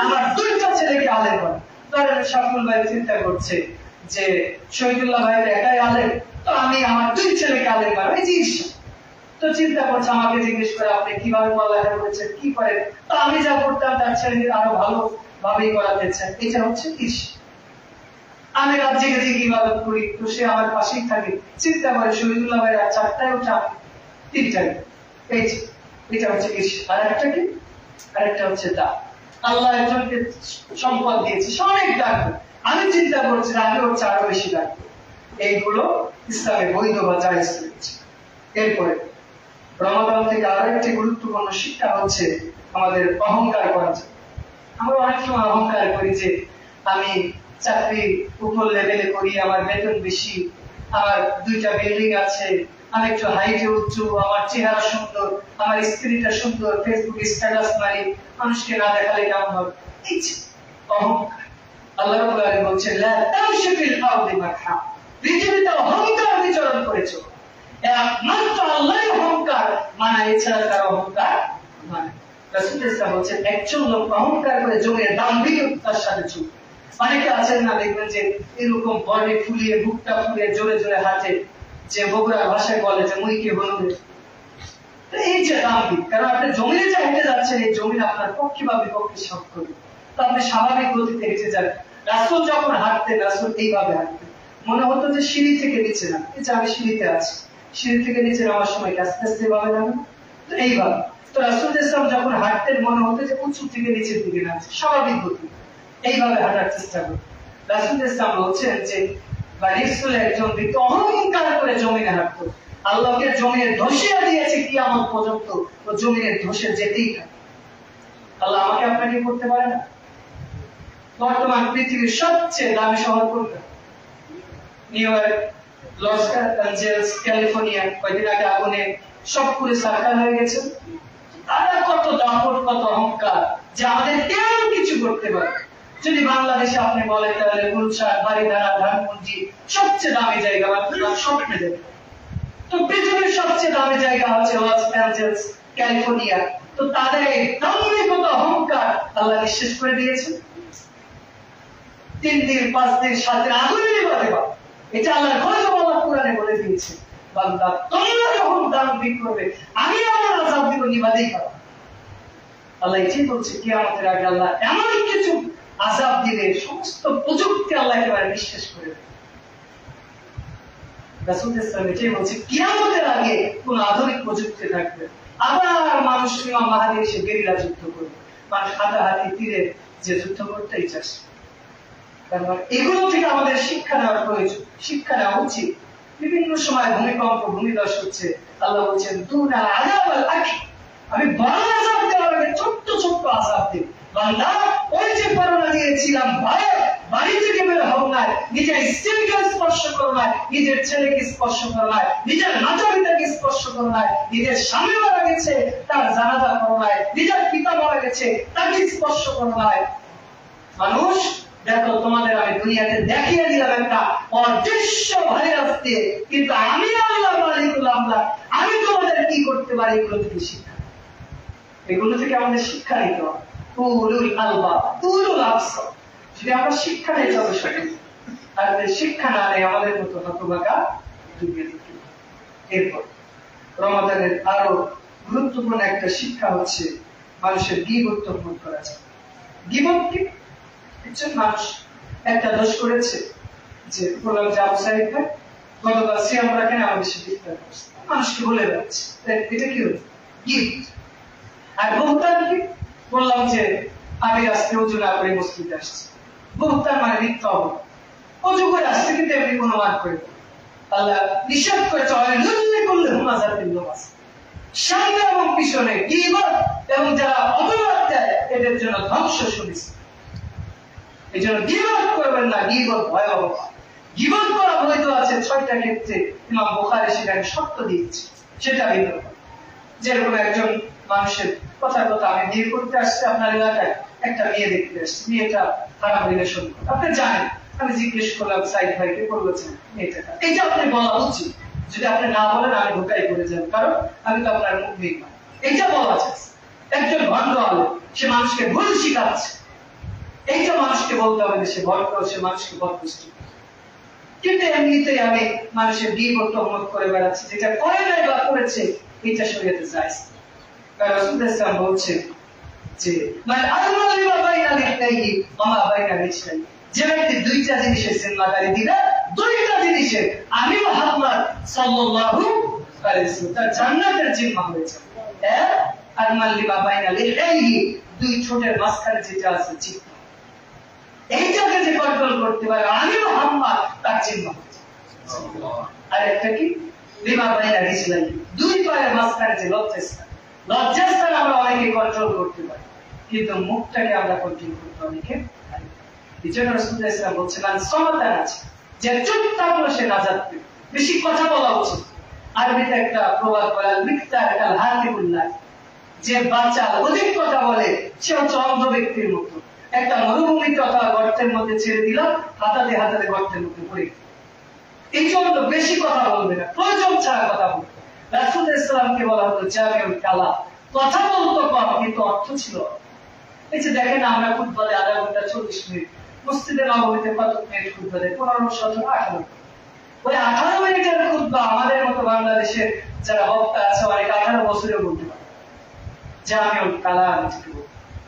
আমার 2টা ছেলেকে আলেম বানাবো। ধরেন শাফুল ভাই চিন্তা করছে যে শহীদুল্লাহ ভাই একাই আলেম, তো আমি আমার 2 ছেলেকে আলেম বানাবো, এই যে ঈর্ষা। তো চিন্তা করছে, আমাকে জিজ্ঞেস করে আপনি কিভাবে পড়ালেখা করেছেন, কি করেন, তো আমি যা করতাম তার ছেলেকে আরো ভালো ভাবেই করাতে চাই, এটা হচ্ছে ঈর্ষা। আমি রাত জেগে জেগে ইবাদত করি, তো সে আমার পাশেই থাকে, চিন্তা করে শহীদুল্লাহ ভাই রাত 4টায় উঠে আমি 3টায়, এটা হচ্ছে ঈর্ষা। আর একটা কি? আরেকটা হচ্ছে দান। আল্লাহ একজনকে সম্পদ দিয়েছে, সে অনেক দান করে, আমি চিন্তা করছি আমি ওর চেয়ে আরো বেশি দান করি। এইগুলো ইসলামে বৈধ বা জায়েজ রয়েছে। এরপরে রমাদান থেকে আরো একটি গুরুত্বপূর্ণ শিক্ষা হচ্ছে আমাদের অহংকার করা যায়। আমরা অনেক সময় অহংকার করি যে আমি চাকরি উপর লেভেলে করি, আমার বেতন বেশি, আমার 2টা বিল্ডিং আছে, আমি একটু হাইটে উঁচু, আমার চেহারা সুন্দর, আমার স্ত্রীটা সুন্দর, ফেসবুকে স্ট্যাটাস মারি, মানুষকে না দেখালে কেমন হবে? এই অহংকার। আল্লাহ রাব্বুল আলামিন বলছেন লা তামশিফিল আরদি মারহা, পৃথিবীতে অহংকার বিচরণ করেছো, একমাত্র আল্লাহই অহংকার মানে, এছাড়া কারো অহংকার মানে। রাসূলুল্লাহ বলছেন একজন লোক অহংকার করে জমির দাম্ভিকতার সাথে চলবে। অনেকে আছেন না, দেখবেন যে এরকম বডি ফুলিয়ে, বুকটা ফুলিয়ে জোরে জোরে হাঁটে, যে বগুড়া ভাষায় বলে যে মুইকে হলুদে। এই যে দাম্ভিক, কারণ আপনি জমিনে যে হেঁটে যাচ্ছেন, এই জমিন আপনার পক্ষে বা বিপক্ষে সব করবে, তো আপনি স্বাভাবিক গতিতে হেঁটে যাবেন। রাসূল যখন হাঁটতেন, রাসূল এইভাবে হাঁটতেন, মনে হতো যে সিঁড়ি থেকে নিচে না, এই যে আমি সিঁড়িতে আছি, সিঁড়ি থেকে নিচে নামার সময় আস্তে আস্তে ভাবে যাবে, তো এইভাবে। তো রাসূলুল্লাহ সাল্লাল্লাহু আলাইহি ওয়াসাল্লাম যখন হাঁটতেন, মনে হতো যে উঁচু থেকে নিচের দিকে নামছে, স্বাভাবিক গতি, এইভাবে হাঁটার চেষ্টা করি। রাসূলুল্লাহ সাল্লাল্লাহু আলাইহি ওয়াসাল্লাম বলছেন যে একজন ব্যক্তি অহংকার করে জমিনে হাঁটতো, আল্লাহকে জমিনে ধসিয়ে দিয়েছে কিয়ামত পর্যন্ত, ও জমিনে ধসে যেতেই থাকে। আল্লাহ আমাকে আপনাকে করতে পারে না? বর্তমান পৃথিবীর সবচেয়ে দামি শহর কোনটা? New York, Los Angeles, California, কয়েকদিন আগে আগুনে সব পুরো সার্কাল হয়ে গেছে। তারা কত দাপট, কত অহংকার, যে আমাদের কেউ কিছু করতে পারে। যদি বাংলাদেশে আপনি বলেন তাহলে গুলশান, বারিধারা, ধানমন্ডি সবচেয়ে দামি জায়গা, স্বপ্নে দেবে। তো পৃথিবীর সবচেয়ে দামি জায়গা হচ্ছে লস অ্যাঞ্জেলস, ক্যালিফোর্নিয়া। তো তাদের এই দাম্ভিকতা, অহংকার আল্লাহ নিঃশেষ করে দিয়েছে। 3 দিন 5 দিন 7 দিন আগুনে নিবাতে পারে, এটা আল্লাহর গজব। আল্লাহ কোরআনে বলে দিয়েছে, বান্দা তোমরা যখন দাম্ভিক করবে, আমি আমার আযাব দিব, নিবাতেই পারো। আল্লাহ এটাই বলছে, কিয়ামতের আগে আল্লাহ এমন কিছু আযাব দিলে সমস্ত প্রযুক্তি আল্লাহ একেবারে নিঃশেষ করে দেবে। রাসূল ইসলাম এটাই বলছে, কিয়ামতের আগে কোন আধুনিক প্রযুক্তি থাকবে, আবার মানুষ ইমাম মাহদী এসে গেরিলা যুদ্ধ করবে, মানুষ হাতাহাতি তীরে যে যুদ্ধ করতেই চাচ্ছে। কারণ এগুলো থেকে আমাদের শিক্ষা নেওয়ার প্রয়োজন, শিক্ষা নেওয়া উচিত। বিভিন্ন সময় ভূমিকম্প ভূমিধস হচ্ছে, আল্লাহ বলছেন দুনা আযাব আল আখি, আমি বড় আযাব দেওয়ার আগে ছোট্ট ছোট্ট আযাব দিই। বান্দা ওই যে করোনা দিয়েছিলাম ভয়ে বাড়ি থেকে বের হও না, নিজের স্ত্রীকে স্পর্শ করো না, নিজের ছেলেকে স্পর্শ করো না, নিজের নাতিকে স্পর্শ করো না, নিজের স্বামী মারা গেছে তার জানাজা করো না, নিজের পিতা মারা গেছে তাকে স্পর্শ করো না। মানুষ দেখো, তোমাদের আমি দুনিয়াতে দেখিয়ে দিলাম একটা অদৃশ্য ভাইরাস দিয়ে, কিন্তু আমি আল্লাহ মালিকুল আমলাক, আমি তোমাদের কি করতে পারি এগুলো থেকে শিক্ষা, এগুলো থেকে আমাদের শিক্ষা নিতে হবে। উলুল আলবাব, উলুল আবসার, যদি আমরা শিক্ষা নিতে হবে সঠিক, আর শিক্ষা না নেই আমাদের মতো হতভাগা দুনিয়া দেখতে। এরপর রমাদানের আরো গুরুত্বপূর্ণ একটা শিক্ষা হচ্ছে মানুষের গীবত তহমত করা যায়। গীবত কি? একজন মানুষ একটা দোষ করেছে, যে বললাম যে আবু সাইদ ভাই গতকাল সিয়াম রাখেন, আমাদের সাথে ইফতার করছে, মানুষকে বলে যাচ্ছে, এটা কি হলো? গীবত। আর বহুতান কি? বললাম যে আমি আজকে ওযু না করে মসজিদে আসছি, বহুতান মানে মিথ্যা অপবাদ। ওযু করে আসছে কিন্তু এমনি কোনো মান করে না। আল্লাহ নিষেধ করেছে লুল্লি করলে হুমাজাতিল নামাজ, সামনে এবং পিছনে গীবত এবং যারা অপবাদ দেয় এদের জন্য ধ্বংস সুনিশ্চিত। এই জন্য গীবত করবেন না, গীবত ভয়াবহ। গীবত করা বৈধ আছে 6টা ক্ষেত্রে, ইমাম বুখারী সেখানে সত্য দিয়েছে, সেটা ভিন্ন। যেরকম একজন মানুষের কথার কথা, আমি বিয়ে করতে আসছি আপনার এলাকায়, একটা মেয়ে দেখতে আসছি, মেয়েটা খারাপ রিলেশন, আপনি জানেন, আমি জিজ্ঞেস করলাম সাইদ ভাইকে, বলেছেন মেয়েটা, এইটা আপনি বলা উচিত। যদি আপনি না বলেন আমি ঢোকাই করে যাব, কারণ আমি তো আপনার মুমিন না, এইটা বলা যায়। একজন ভণ্ড আলেম, সে মানুষকে ভুল শিখাচ্ছে, এইটা মানুষকে বলতে হবে যে সে ভণ্ড, সে মানুষকে বদপুষ্টি। কিন্তু এমনিতেই আমি মানুষের গীবত তহমত করে বেড়াচ্ছি, যেটা করে নাই বা করেছে এটা শরীয়তে জায়েজ। কারণ রাসূল ইসলাম বলছেন যে মান আযমা লিমা বাইনা লিহতাইহি ওয়া মা বাইনা রিজলাইহি, যে ব্যক্তি দুইটা জিনিসের জিম্মাদারি দিবে, দুইটা জিনিসের আমি মুহাম্মদ সাল্লাল্লাহু আলাইহি ওয়াসাল্লাম তার জান্নাতের জিম্মা হয়েছে। এক আযমা লিমা বাইনা লিহতাইহি, দুই ঠোঁটের মাঝখানে যেটা আছে জিহ্বা, এইটাকে যে কন্ট্রোল করতে পারে আমি মুহাম্মদ তার জিম্মা হয়েছে। আর একটা কি? লিমা বাইনা রিজলাইহি, দুই পায়ের মাঝখানে যে লজ্জাস্থান, লজ্জাস্থান আমরা অনেকে কন্ট্রোল করতে পারি, কিন্তু মুখটাকে আমরা কন্ট্রোল করতে অনেকে পারি। এই জন্য রাসূলুল্লাহ সাল্লাল্লাহু আলাইহি ওয়াসাল্লাম বলছেন সমাতান আছে, যে চুপ থাকলো সে নাজাত পাবে। বেশি কথা বলা উচিত। আরবিতে একটা প্রবাদ বলে মিক্তার কাল হাতিবুল্লাহ, যে বাচ্চা অধিক কথা বলে সে হচ্ছে অন্ধ ব্যক্তির মতো। একটা মরুভূমিতে অথবা গর্তের মধ্যে ছেড়ে দিলাম, হাতাতে হাতাতে গর্তের মধ্যে পড়ে গেল। এই জন্য বেশি কথা বলবে না, প্রয়োজন ছাড়া কথা বলবে। রাসূলুল্লাহ সাল্লাল্লাহু আলাইহি ওয়াসাল্লামকে বলা হতো জামিউল কালাম, কথা বলতো কম কিন্তু অর্থ ছিল। এই যে দেখেন আমরা খুতবা দেই আধা ঘন্টা 40 মিনিট, মসজিদে নববীতে কত মিনিট খুতবা দেয়? 15, 17, 18। ওই 18 মিনিটের খুতবা আমাদের মতো বাংলাদেশের যারা বক্তা আছে অনেক 18 বছরেও বলতে পারে। জামিউল কালাম।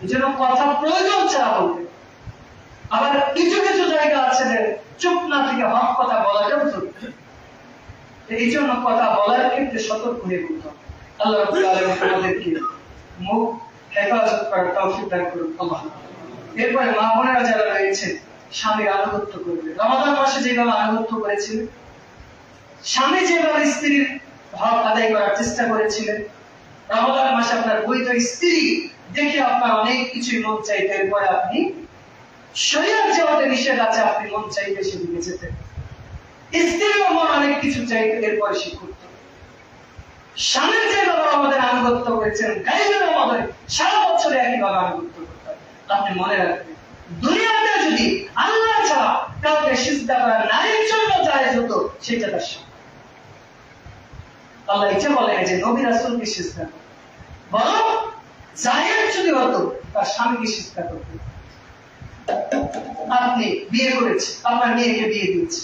এই জন্য কথা প্রয়োজন ছাড়া বলবে। আবার কিছু কিছু জায়গা আছে যে চুপ না থেকে হক কথা বলাটাও চলবে। এই জন্য কথা বলার ক্ষেত্রে সতর্ক হয়ে বলতে হবে। আল্লাহ রাব্বুল আলামিন আমাদেরকে মুখ হেফাজত করার তৌফিক দান করুন। আল্লাহ। এরপরে মা বোনেরা যারা রয়েছে স্বামীর আনুগত্য করবে। রমাদান মাসে যেভাবে আনুগত্য করেছিলেন, স্বামী যেভাবে স্ত্রীর হক আদায় করার চেষ্টা করেছিলেন, রমাদান মাসে আপনার বৈধ স্ত্রী দেখে আপনার অনেক কিছুই মন চাইতে, এরপরে আপনি শরীয়ত যেভাবে নিষেধ আছে আপনি মন চাইতে সেদিকে যেতেন। স্ত্রীর মন অনেক কিছু চাইতে, এরপরে সে করত। স্বামীর যেভাবে আমাদের আনুগত্য করেছেন, গাইবের আমাদের সারা বছরে একইভাবে আনুগত্য করতে হবে। আপনি মনে রাখবেন, দুনিয়াতে যদি আল্লাহ ছাড়া কাউকে সিজদা করা নারীর জন্য জায়েজ হতো, সেটা তার স্বামী। আল্লাহ এটা বলেন যে নবী রাসূলকে সিজদা করো, বরং জায়েজ যদি হতো তার স্বামীকে সিজদা করতেন। আপনি বিয়ে করেছেন, আপনার মেয়েকে বিয়ে দিয়েছে,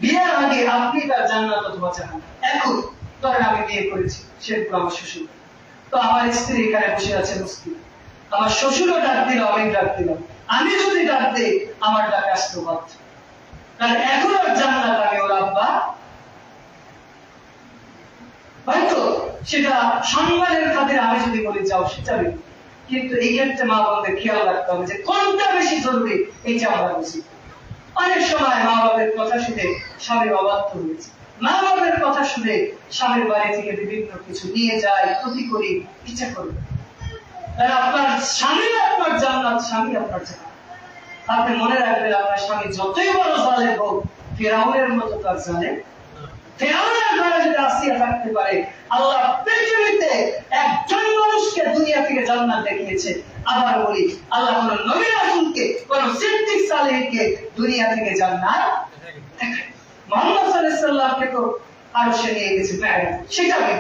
বিয়ের আগে আপনি তার জান্নাত অথবা জাহান্নাম। এখন ধরেন আমি বিয়ে করেছি, সে আমার শ্বশুর, তো আমার স্ত্রী এখানে বসে আছে মুসলিম, আমার শ্বশুরও ডাক দিল, আমি ডাক দিলাম, আমি যদি ডাক দিই আমার ডাকে আসতে বাধ্য, কারণ এখন আর জান্নাত আমি ওর আব্বা সেটা সম্মানের খাতিরে আমি যদি বলি যাও সেটা বেশি, কিন্তু এই ক্ষেত্রে মা বাবাদের খেয়াল রাখতে হবে যে কোনটা বেশি জরুরি এইটা আমরা বুঝি। অনেক সময় মা বাবার কথা শুনে স্বামী অবাধ্য হয়েছে, মা বাবার কথা শুনে স্বামীর বাড়ি থেকে বিভিন্ন কিছু নিয়ে যায়, ক্ষতি করি, ইচ্ছা করবে। আপনার স্বামী আপনার জান্নাত, স্বামী আপনার জান্নাত। আপনি মনে রাখবেন আপনার স্বামী যতই বড় জালেম হোক, ফিরআউনের মতো তার জালেম। ফিরআউনের ঘরে যদি আসিয়া থাকতে পারে, আল্লাহ পৃথিবীতে একজন মানুষকে দুনিয়া থেকে জান্নাত দেখিয়েছে। আবার বলি, আল্লাহ কোন নবী রাসূলকে, কোন সিদ্দিক সালেহকে দুনিয়া থেকে জান্নাত দেখায়। মুহাম্মদ সাল্লাল্লাহু আলাইহি ওয়াসাল্লামকে তো আরশে নিয়ে গেছে মেরাজ, সেটা কি?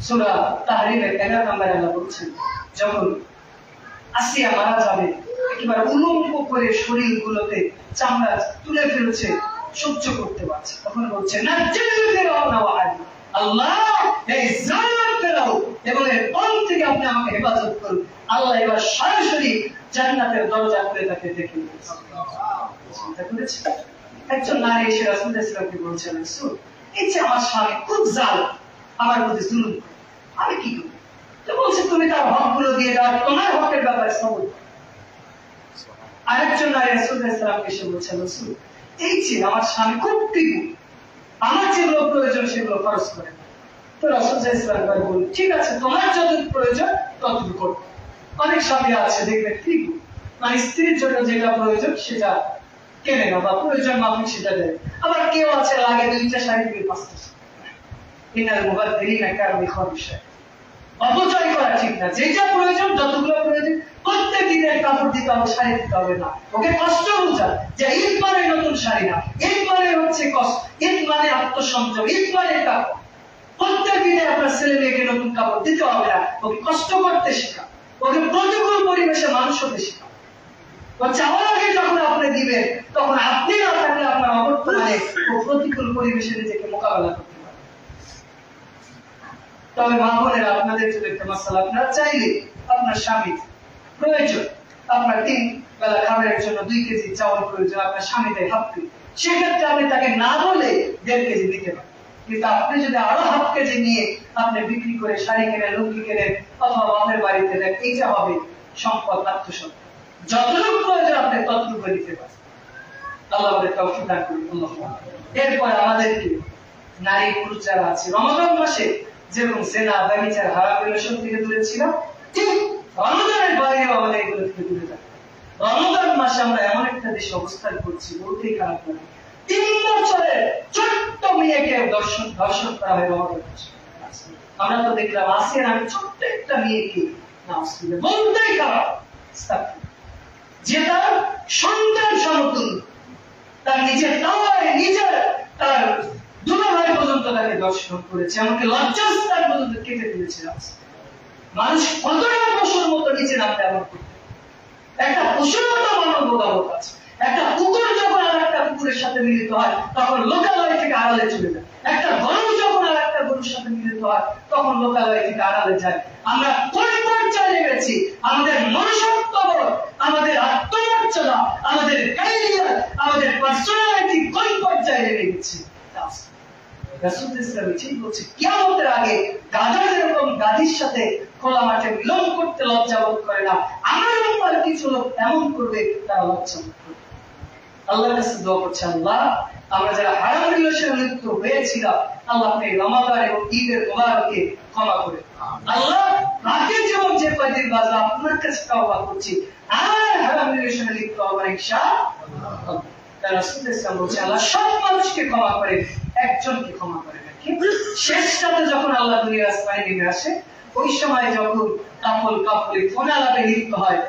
সূরা তাহরিমের 11 নম্বরে আল্লাহ বলছেন, যখন আসিয়া মারা যাবে, একেবারে উলঙ্গ করে শরীরগুলোতে চামড়া তুলে ফেলছে, সহ্য করতে পারছে, তখন বলছে না আল্লাহ এই জালিম ফেরাও এবং এর পথ থেকে আপনি আমাকে হেফাজত করুন। আল্লাহ এবার সরাসরি জান্নাতের দরজা খুলে তাকে দেখে নিয়েছে। একজন নারী এসে রাসূলুল্লাহ সাল্লাল্লাহু আলাইহি ওয়াসাল্লামকে বলছেন, রাসূল, এই যে আমার স্বামী খুব জালিম, আমার প্রতি জুলুম করে, আমি কি করব? তো বলছে, তুমি তার হকগুলো দিয়ে দাও, তোমার হকের ব্যাপারে সবল। আরেকজন নারী রাসূলুল্লাহ সাল্লাল্লাহু আলাইহি ওয়াসাল্লামকে এসে বলছেন, রাসূল, এই যে আমার স্বামী খুব প্রিয়, আমার যেগুলো প্রয়োজন সেগুলো খরচ করে। তো রাসূলুল্লাহ সাল্লাল্লাহু আলাইহি ওয়াসাল্লাম বললেন, ঠিক আছে, তোমার যতটুকু প্রয়োজন ততটুকু করো। অনেক স্বামী আছে দেখবেন ঠিক মানে স্ত্রীর জন্য যেটা প্রয়োজন সেটা কেনে না বা প্রয়োজন মাফিক সেটা দেয়। আবার কেউ আছে লাগে 2টা শাড়ি দিয়ে 5টা। ইনাল মুবাদদিরিনা কানু ইখওয়ানুশ-শার। অপচয় করা ঠিক না, যেটা প্রয়োজন যতগুলো প্রয়োজন প্রত্যেক দিনের কাপড় দিতে হবে, শাড়ি দিতে হবে না। ওকে কষ্ট বোঝা যে ঈদ মানে নতুন শাড়ি না, ঈদ মানে হচ্ছে কষ্ট, ঈদ মানে আত্মসংযম, ঈদ মানে কাপড়। প্রত্যেক দিনে আপনার ছেলে মেয়েকে নতুন কাপড় দিতে হবে না, ওকে কষ্ট করতে শেখা, ওকে প্রতিকূল পরিবেশে মানুষ হতে শেখা। ও চাওয়ার আগে যখন আপনি দিবেন, তখন আপনি না থাকলে আপনার অবর্তমানে ও প্রতিকূল পরিবেশে নিজেকে মোকাবেলা করতে পারে। তবে মা বোনেরা, আপনাদের যদি একটা মাসালা, আপনারা চাইলে আপনার স্বামী প্রয়োজন, আপনার 3 বেলা খাবারের জন্য 2 কেজি চাউল প্রয়োজন, আপনার স্বামী দেয় হাফ কেজি, সেক্ষেত্রে আপনি তাকে না বলে 1.5 কেজি দিতে পারেন। কিন্তু আপনি যদি আরো হাফ কেজি নিয়ে আপনি বিক্রি করে শাড়ি কেনেন, লুঙ্গি কেনেন অথবা বাপের বাড়িতে দেন, এইটা হবে সম্পদ, আত্মসম্পদ। যতটুকু প্রয়োজন আপনি ততটুকু দিতে পারেন। আল্লাহ আমাদের তৌফিক দান করুন। এরপর আমাদেরকে নারী পুরুষ যারা আছে, রমজান মাসে যেরকম জেনা, ব্যভিচার, হারাম রিলেশন থেকে দূরে ছিলাম, ঠিক রমজানের বাইরেও আমাদের এগুলো থেকে দূরে থাকতে। রমজান মাসে আমরা এমন একটা দেশে অবস্থান করছি, বলতেই খারাপ লাগে, 3 বছরের ছোট্ট মেয়েকে ধর্ষণ করা হয় রমজান মাসে। আমরা তো দেখলাম আসিয়ার আমি ছোট্ট একটা মেয়েকে বলতেই খারাপ, যে তার সন্তান সমতুল্য, তার নিজের তাওয়ায় নিজের তার দুলাভাই পর্যন্ত তাকে দর্শন করেছে, এমনকি লজ্জাস্থান পর্যন্ত কেটে ফেলেছে। মানুষ কতটা পশুর মতো নিচে নামতে এমন করতে, একটা পশুর মতো মানব বোধ আছে। একটা কুকুর যখন আর একটা কুকুরের সাথে মিলিত হয় তখন লোকালয় থেকে আড়ালে চলে যায়, একটা গরু যখন আর একটা গরুর সাথে মিলিত হয় তখন লোকালয় থেকে আড়ালে যায়। আমরা কোন পর্যায়ে গেছি? আমাদের মনুষ্যত্ববোধ, আমাদের আত্মমর্যাদা, আমাদের ক্যারিয়ার, আমাদের পার্সোনালিটি কোন পর্যায়ে নেমে গেছে? রাসূলুল্লাহ সাল্লাল্লাহু আলাইহি ওয়াসাল্লাম বলছে, কিয়ামতের আগে গাধা যেরকম গাধীর সাথে খোলা মাঠে মিলন করতে লজ্জা বোধ করে না, আমার উপর কিছু লোক এমন করবে তারা লজ্জা বোধ করবে। আল্লাহর কাছে দোয়া করছে, আল্লাহ আমরা যারা হারাম রিলেশনে লিপ্ত হয়েছিলাম, আল্লাহ আপনি রমাদান এবং ঈদের মোবারকে ক্ষমা করে। আল্লাহ বাকি জীবন যে কয়দিন বাঁচবো আপনার কাছে তওবা করছি, আর হারাম রিলেশনে লিপ্ত হব না ইনশাআল্লাহ। রাসূলুল্লাহ সাল্লাল্লাহু আলাইহি ওয়াসাল্লাম বলছে, আল্লাহ সব মানুষকে ক্ষমা করে, একজনকে ক্ষমা করে না। শেষ রাতে যখন আল্লাহ দুনিয়ার আসমানে নেমে আসে, ওই সময় যখন কাপড়ে ফোনালাপে লিপ্ত হয়,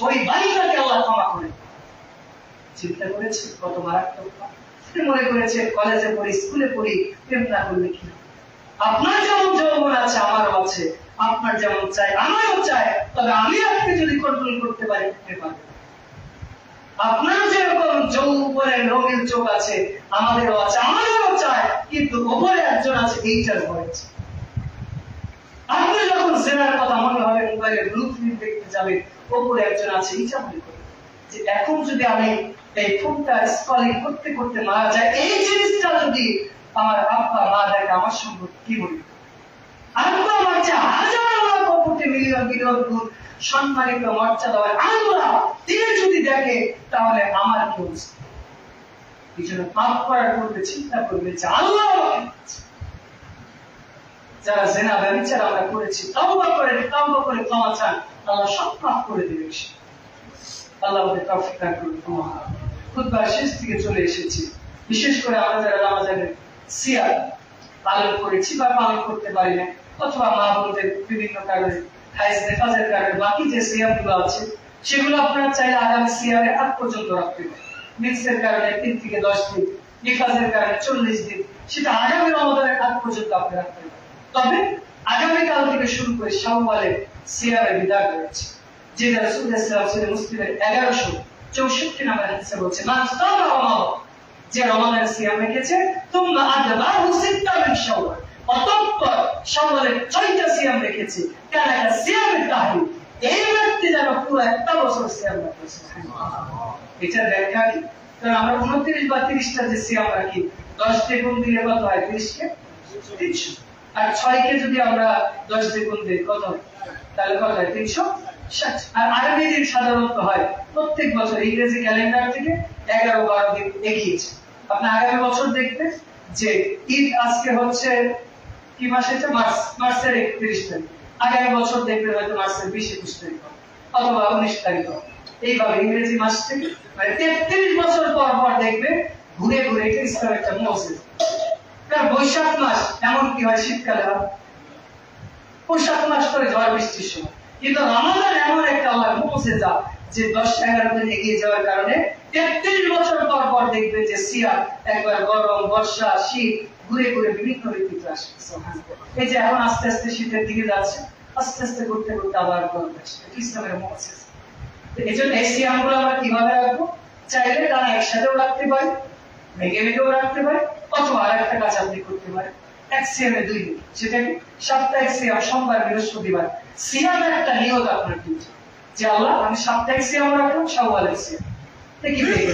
ওই বাড়িটাকে আল্লাহ ক্ষমা করে। চিন্তা করেছে কত মারাত্মক? মনে করেছে কলেজে পড়ি, স্কুলে পড়ি, প্রেম না করলে কি? আপনার যেমন যৌবন আছে আমারও আছে, আপনার যেমন চাই আমারও চাই, তবে আমি আপনি যদি কন্ট্রোল করতে পারি পারবেন। আপনার যেরকম যৌবনের রঙিন চোখ আছে আমাদেরও আছে, আমাদেরও চাই, কিন্তু উপরে একজন আছে এইটার ভয়। আপনি যখন জেনার কথা মনে হবে মোবাইলে ব্লু ফিল্ম দেখতে যাবেন, উপরে একজন আছে এইটা মনে করে যে এখন যদি আমি এই ফোনটা স্ক্রলিং করতে করতে মারা যায়, এই জিনিসটা যদি আমার আব্বা মা দেখে আমার সম্পর্কে কি বলি, আব্বা আমার চেয়ে হাজার কোটি মিলিয়ন বিলিয়ন গুণ সম্মানিত মর্যাদা আল্লাহ, তিনি যদি দেখে তাহলে আমার কি অবস্থা। এই জন্য পাপ করার পূর্বে চিন্তা করবে যে আল্লাহ যারা জেনা ব্যভিচার আমরা করেছি তওবা করে ক্ষমা চান, আল্লাহ সব মাফ করে দেবে। আল্লাহ আমাদের তৌফিক দান করুন। খুতবার শেষ থেকে চলে এসেছি। বিশেষ করে আমরা যারা রমজানের সিয়াম পালন করেছি বা পালন করতে পারি না, অথবা মা বোনদের বিভিন্ন কারণে হাইজ নেফাজের কারণে বাকি যে সিয়ামগুলো আছে সেগুলো আপনারা চাইলে আগামী সিয়ামের আগ পর্যন্ত রাখতে পারেন। মিক্সের কারণে 3 থেকে 10 দিন, নিফাজের কারণে 40 দিন, সেটা আগামী রমজানের আগ পর্যন্ত আপনি রাখতে পারেন। তবে আগামীকাল থেকে শুরু করে শাওয়ালের সিয়ামের বিধান রয়েছে, যেটা রাসূলুল্লাহ সাল্লাল্লাহু আলাইহি ওয়াসাল্লাম মুসলিমের 1164 নম্বর হাদিসে বলছে, মান সামা রমাদান, যে রমাদানের সিয়াম রেখেছে, তোমরা আদবাহু সিত্তা মিন শাওয়াল, অতঃপর শাওয়ালের 6টা সিয়াম রেখেছে, কারণ এটা সিয়ামের তাহরিম, এই ব্যক্তি যেন পুরো একটা বছর সিয়াম রাখে। সুবহানাল্লাহ। এটা ব্যাখ্যা কি? কারণ আমরা 29 বা 30টা যে সিয়াম রাখি, 10 দিয়ে গুণ দিলে কত হয়? 30 কে 300, আর 6 কে যদি আমরা 10 দিয়ে গুণ দিই কত হয়? তাহলে কত হয়? 360। আর আরবি দিন সাধারণত হয় প্রত্যেক বছর ইংরেজি ক্যালেন্ডার থেকে 11-12 দিন এগিয়েছে। আপনি আগামী বছর দেখবেন যে ঈদ আজকে হচ্ছে কি মাস? এটা মার্চের 31 তারিখ। আগামী বছর দেখবেন হয়তো মার্চের 20-21 তারিখ অথবা 19 তারিখ। এইভাবে ইংরেজি মাস থেকে মানে 33 বছর পর পর দেখবে ঘুরে ঘুরে এটা ইসলামের একটা মুজিজা। কারণ বৈশাখ মাস এমন কি হয় শীতকালে হয়, বৈশাখ মাস করে ঝড় বৃষ্টির সময়, কিন্তু রমাদান এমন একটা আল্লাহর মুজিজা যে 10-11 দিন এগিয়ে যাওয়ার কারণে 33 বছর পর পর দেখবে যে সিয়াম একবার গরম, বর্ষা, শীত ঘুরে ঘুরে বিভিন্ন ঋতুতে আসে। এই যে এখন আস্তে আস্তে শীতের দিকে যাচ্ছে, আস্তে আস্তে ঘুরতে ঘুরতে আবার গরম আসে। এটা ইসলামের মুজিজা। এই জন্য এই সিয়ামগুলো আমরা কিভাবে রাখবো? চাইলে তারা একসাথেও রাখতে পারে, ভেঙে ভেঙেও রাখতে পারে, অথবা আর একটা কাজ আপনি করতে পারেন, এক সিয়ামে 2 দিন, সেটা কি? সাপ্তাহিক সিয়াম সোমবার বৃহস্পতিবার। সিয়ামের একটা নিয়ত আপনার দিতে যে আল্লাহ আমি সাপ্তাহিক সিয়াম রাখলাম, শাওয়ালের সিয়াম কি পেয়ে।